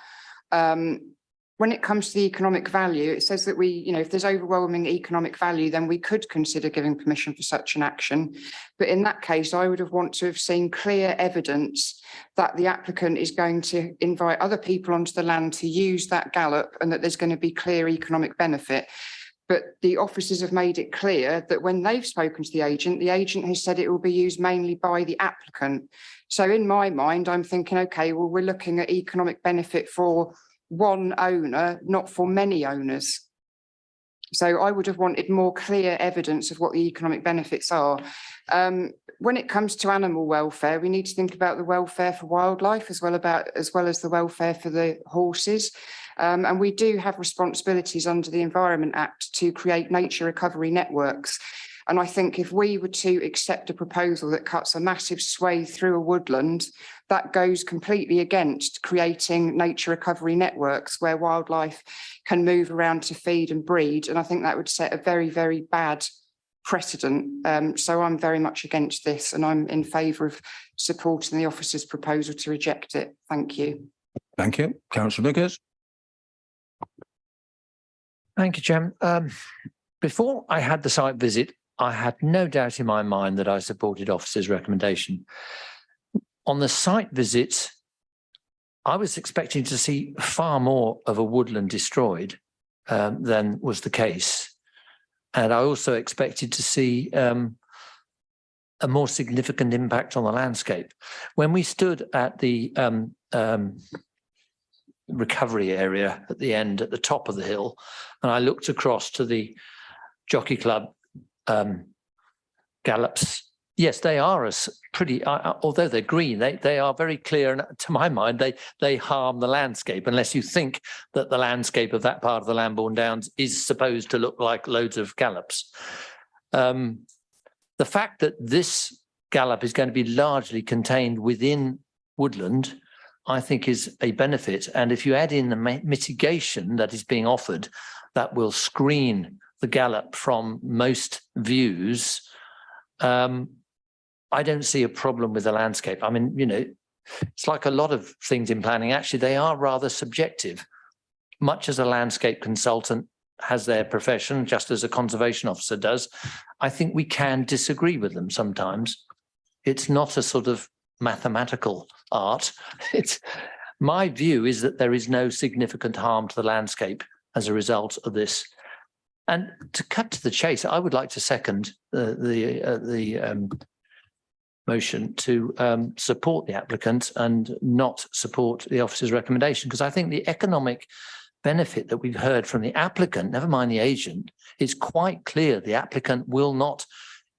When it comes to the economic value, it says that if there's overwhelming economic value, then we could consider giving permission for such an action. But in that case, I would have wanted to have seen clear evidence that the applicant is going to invite other people onto the land to use that gallop and that there's going to be clear economic benefit. But the officers have made it clear that when they've spoken to the agent has said it will be used mainly by the applicant. So in my mind, I'm thinking, okay, well, we're looking at economic benefit for one owner, not for many owners. So I would have wanted more clear evidence of what the economic benefits are. When it comes to animal welfare, we need to think about the welfare for wildlife as well as the welfare for the horses. And we do have responsibilities under the Environment Act to create nature recovery networks. And I think if we were to accept a proposal that cuts a massive swathe through a woodland, that goes completely against creating nature recovery networks where wildlife can move around to feed and breed. And I think that would set a very, very bad precedent. So I'm very much against this and I'm in favour of supporting the officer's proposal to reject it. Thank you. Thank you. Councillor Vickers. Thank you, Chairman. Before I had the site visit, I had no doubt in my mind that I supported officer's recommendation. On the site visit, I was expecting to see far more of a woodland destroyed than was the case. And I also expected to see a more significant impact on the landscape. When we stood at the recovery area at the end, at the top of the hill, and I looked across to the Jockey Club gallops. Yes, they are as pretty, although they're green, they are very clear. And to my mind, they harm the landscape unless you think that the landscape of that part of the Lambourne Downs is supposed to look like loads of gallops. The fact that this gallop is going to be largely contained within woodland, I think is a benefit. And if you add in the mitigation that is being offered, that will screen the gallop from most views, I don't see a problem with the landscape. I mean, it's like a lot of things in planning. Actually, they are rather subjective. Much as a landscape consultant has their profession, just as a conservation officer does, I think we can disagree with them sometimes. It's not a sort of mathematical art. My view is that there is no significant harm to the landscape as a result of this. And to cut to the chase, I would like to second the motion to support the applicant and not support the officer's recommendation, because I think the economic benefit that we've heard from the applicant, never mind the agent, is quite clear. The applicant will not,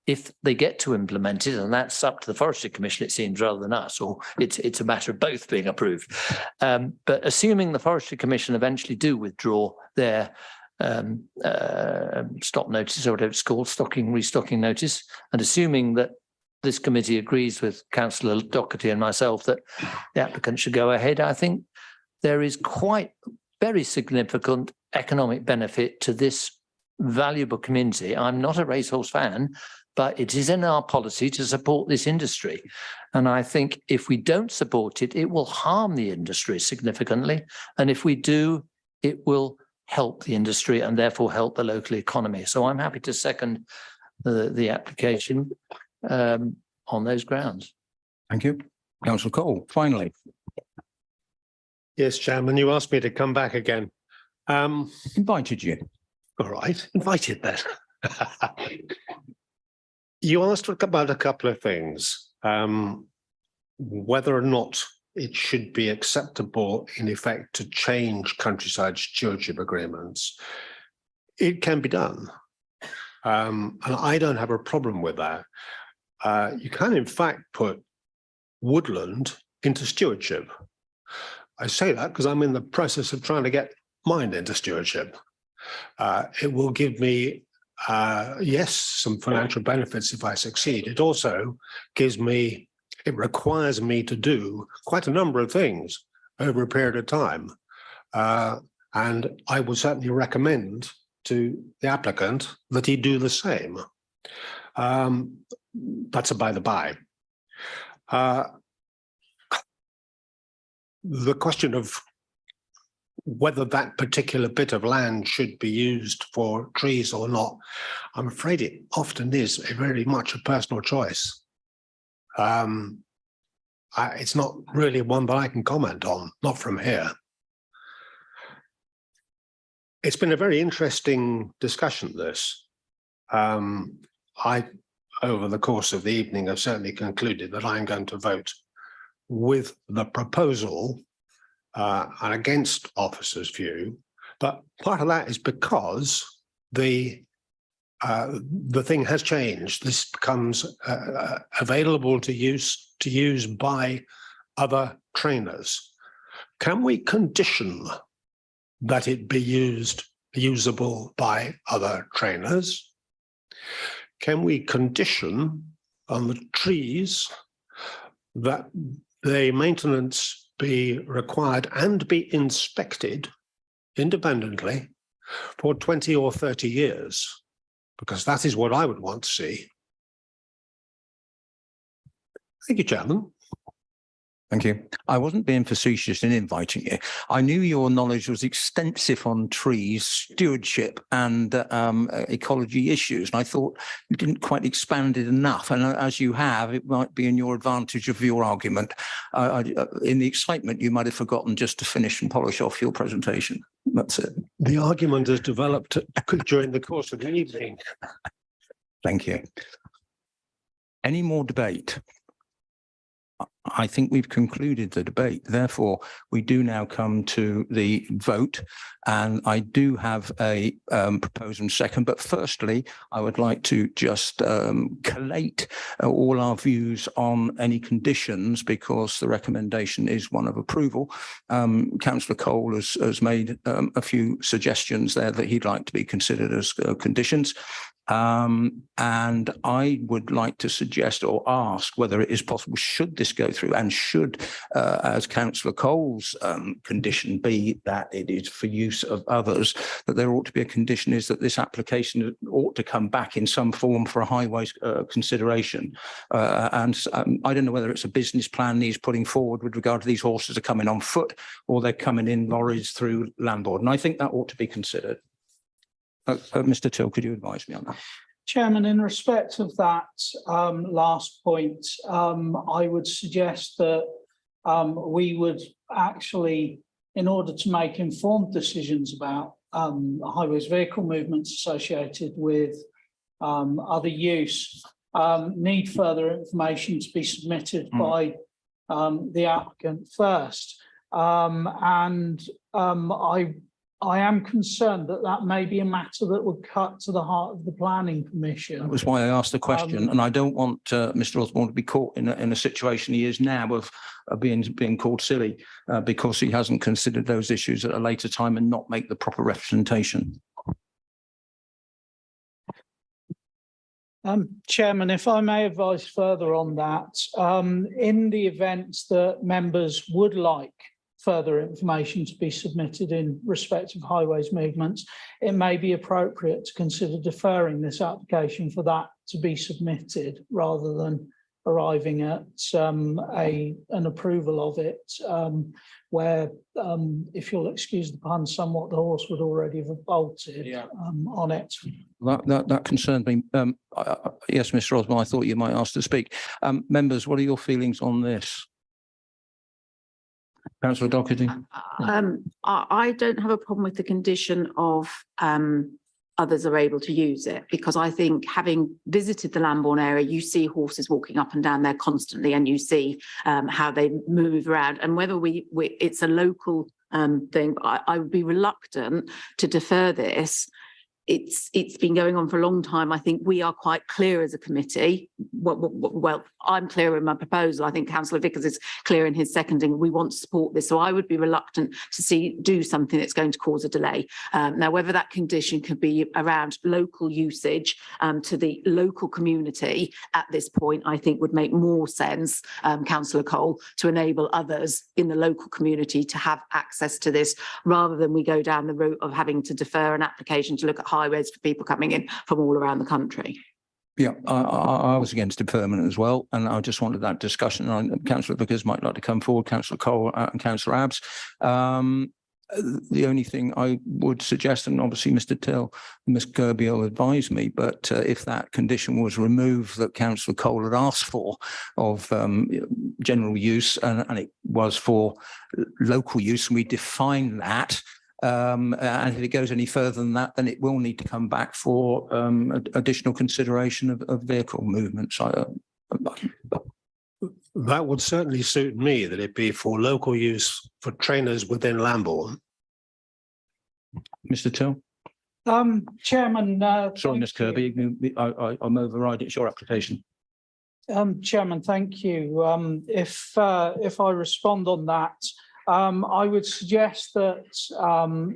if they get to implement it, and that's up to the Forestry Commission, it seems, rather than us, or it's a matter of both being approved. But assuming the Forestry Commission eventually do withdraw their stop notice, or whatever it's called, restocking notice, and assuming that this committee agrees with Councillor Doherty and myself that the applicant should go ahead, I think there is quite very significant economic benefit to this valuable community. I'm not a racehorse fan, but it is in our policy to support this industry. And I think if we don't support it, it will harm the industry significantly. And if we do, it will help the industry and therefore help the local economy. So I'm happy to second the application on those grounds. Thank you. Councillor Cole, finally. Yes, Chairman, you asked me to come back again. Invited you. All right, invited then. You asked about a couple of things. Whether or not it should be acceptable in effect to change countryside stewardship agreements. It can be done. And I don't have a problem with that. You can in fact put woodland into stewardship. I say that because I'm in the process of trying to get mine into stewardship. It will give me, yes, some financial benefits if I succeed. It also gives me, it requires me to do quite a number of things over a period of time. And I would certainly recommend to the applicant that he do the same. That's a by the by. The question of whether that particular bit of land should be used for trees or not, I'm afraid it often is very much a personal choice. It's not really one that I can comment on, not from here. It's been a very interesting discussion, this. I, over the course of the evening, have certainly concluded that I'm going to vote with the proposal and against officers' view, but part of that is because the thing has changed. This becomes available to use by other trainers. Can we condition that it be usable by other trainers? Can we condition on the trees that the maintenance be required and be inspected independently for 20 or 30 years? Because that is what I would want to see. Thank you, Chairman. Thank you. I wasn't being facetious in inviting you. I knew your knowledge was extensive on trees, stewardship and ecology issues. And I thought you didn't quite expand it enough. And as you have, it might be in your advantage of your argument. In the excitement, you might have forgotten just to finish and polish off your presentation. That's it. The argument has developed during the course of the evening. Thank you. Any more debate? I think we've concluded the debate. Therefore, we do now come to the vote. And I do have a proposal and second. But firstly, I would like to just collate all our views on any conditions, because the recommendation is one of approval. Councillor Cole has made a few suggestions there that he'd like to be considered as conditions. And I would like to suggest or ask whether it is possible, should this go through, and should, as Councillor Cole's condition be that it is for use of others, that there ought to be a condition is that this application ought to come back in some form for a highways consideration. I don't know whether it's a business plan he's putting forward with regard to these horses are coming on foot or they're coming in lorries through Land Board. And I think that ought to be considered. Mr. Till, could you advise me on that? Chairman, in respect of that last point, I would suggest that we would actually, in order to make informed decisions about highways vehicle movements associated with other use, need further information to be submitted by the applicant first. I am concerned that that may be a matter that would cut to the heart of the planning permission. That was why I asked the question, and I don't want Mr. Osborne to be caught in a situation he is now of being called silly because he hasn't considered those issues at a later time and not make the proper representation. Chairman, if I may advise further on that, in the event that members would like further information to be submitted in respect of highways movements, it may be appropriate to consider deferring this application for that to be submitted rather than arriving at an approval of it, where, if you'll excuse the pun somewhat, the horse would already have bolted on it. That concerns me. Yes, Mr. Osborne, I thought you might ask to speak. Members, what are your feelings on this? Councillor Doherty. I don't have a problem with the condition of others are able to use it, because I think, having visited the Lambourne area, you see horses walking up and down there constantly, and you see how they move around, and whether it's a local thing. I would be reluctant to defer this. It's been going on for a long time. I think we are quite clear as a committee. Well, I'm clear in my proposal. I think Councillor Vickers is clear in his seconding. We want to support this. So I would be reluctant to do something that's going to cause a delay. Now, whether that condition could be around local usage to the local community at this point, I think would make more sense, Councillor Cole, to enable others in the local community to have access to this, rather than we go down the route of having to defer an application to look at highways for people coming in from all around the country. Yeah, I was against deferment as well, and I just wanted that discussion. Councillor Vickers might like to come forward, Councillor Cole and Councillor Abbs. The only thing I would suggest, and obviously Mr. Till and Ms. Kirby will advise me, but if that condition was removed that Councillor Cole had asked for of general use, and it was for local use, and we define that, and if it goes any further than that, then it will need to come back for additional consideration of vehicle movements. That would certainly suit me, that it be for local use for trainers within Lambourne. Mr. Till? Chairman. Sorry, Ms. Kirby, I'm overriding. It's your application. Chairman, thank you. If I respond on that, I would suggest that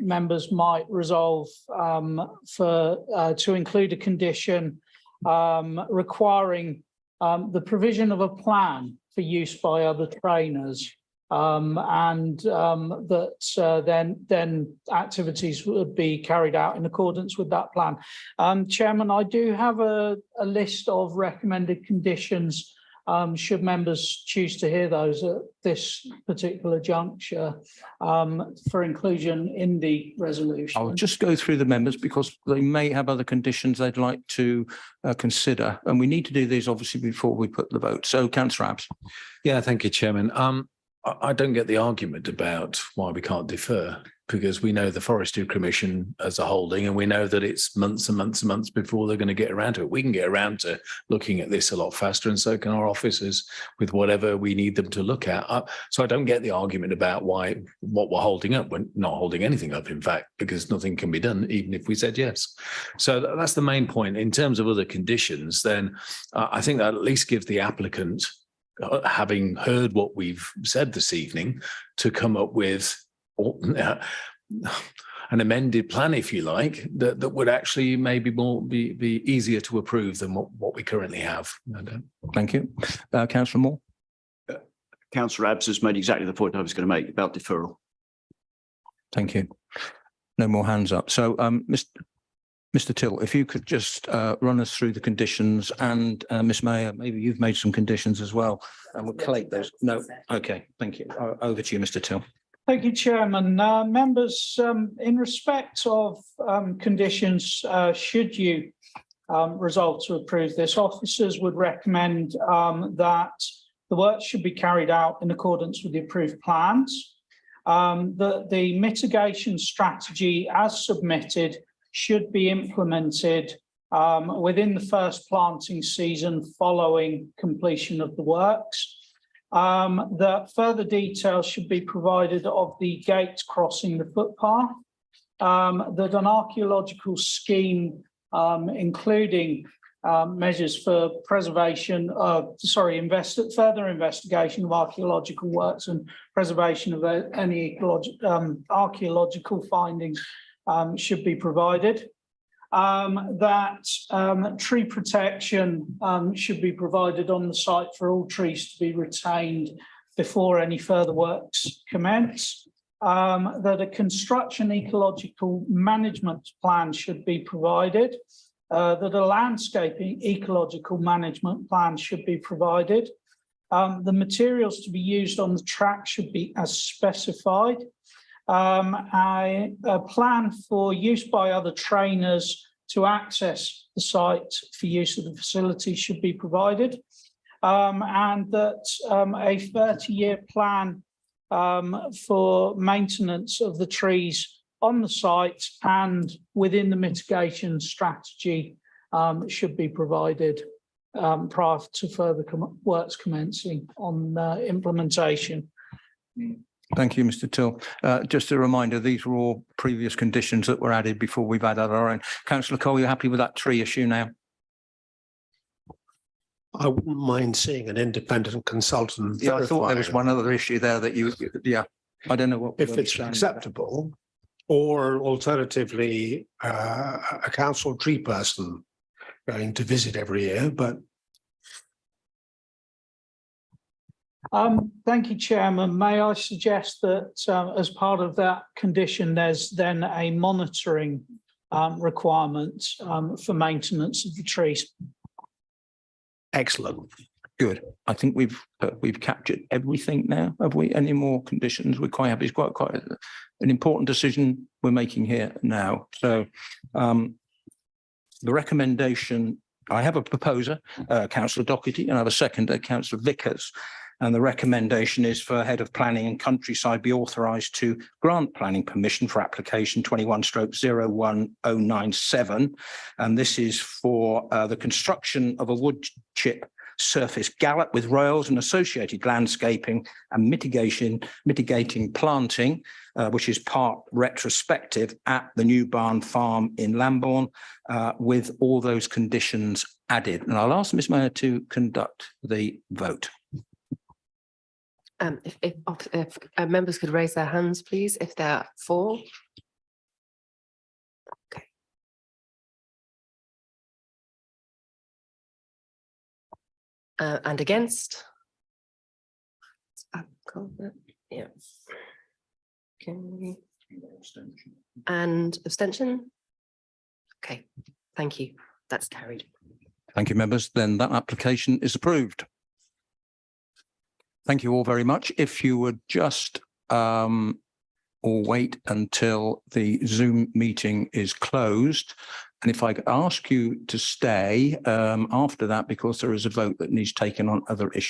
members might resolve to include a condition requiring the provision of a plan for use by other trainers, and that then activities would be carried out in accordance with that plan. Chairman, I do have a list of recommended conditions. Should members choose to hear those at this particular juncture for inclusion in the resolution. I'll just go through the members because they may have other conditions they'd like to consider. And we need to do these obviously before we put the vote. So Councillor Abbs. Yeah, thank you, Chairman. I don't get the argument about why we can't defer, because we know the Forestry Commission as a holding, and we know that it's months and months and months before they're going to get around to it. We can get around to looking at this a lot faster, and so can our officers with whatever we need them to look at. So I don't get the argument about what we're holding up. We're not holding anything up, in fact, because nothing can be done, even if we said yes. So that's the main point. In terms of other conditions, then I think that at least gives the applicant, having heard what we've said this evening, to come up with an amended plan, if you like, that would actually maybe be easier to approve than what we currently have. Thank you. Councillor Moore. Councillor Abbs has made exactly the point I was going to make about deferral. Thank you. No more hands up. So Mr. Till, if you could just run us through the conditions, and Ms. Mayor, maybe you've made some conditions as well, and we'll collate those. No, okay, thank you. Over to you, Mr. Till. Thank you, Chairman. Members, in respect of conditions, should you resolve to approve this, officers would recommend that the work should be carried out in accordance with the approved plans, that the mitigation strategy as submitted should be implemented within the first planting season following completion of the works. That further details should be provided of the gate crossing the footpath, that an archaeological scheme, including measures for preservation of, further investigation of archaeological works and preservation of any archaeological findings should be provided. That tree protection should be provided on the site for all trees to be retained before any further works commence. That a construction ecological management plan should be provided. That a landscaping ecological management plan should be provided. The materials to be used on the track should be as specified. A plan for use by other trainers to access the site for use of the facility should be provided, and that a 30-year plan for maintenance of the trees on the site and within the mitigation strategy should be provided prior to further works commencing on implementation. Thank you, Mr. Till. Just a reminder, these were all previous conditions that were added before we've added our own. Councillor Cole, you happy with that tree issue now? I wouldn't mind seeing an independent consultant. Yeah, I thought there was verify one other issue there that yeah, I don't know what. if it's acceptable, or alternatively, a council tree person going to visit every year, but Thank you, Chairman. May I suggest that as part of that condition, there's then a monitoring requirement for maintenance of the trees. excellent. Good. I think we've captured everything now. Have we? Any more conditions? We're quite happy. It's quite an important decision we're making here now. So the recommendation, I have a proposer, Councillor Doherty, and I have a seconder, Councillor Vickers. And the recommendation is for Head of Planning and Countryside be authorised to grant planning permission for application 21/01097. And this is for the construction of a wood chip surface gallop with rails and associated landscaping and mitigating planting, which is part retrospective at the new barn farm in Lambourne, with all those conditions added. And I'll ask Ms Mayor to conduct the vote. If members could raise their hands, please, if they're for. Okay. And against? Yeah. Okay. And abstention? Okay, thank you. That's carried. Thank you, members. Then that application is approved. Thank you all very much. If you would just or wait until the Zoom meeting is closed. And if I could ask you to stay after that, because there is a vote that needs taken on other issues.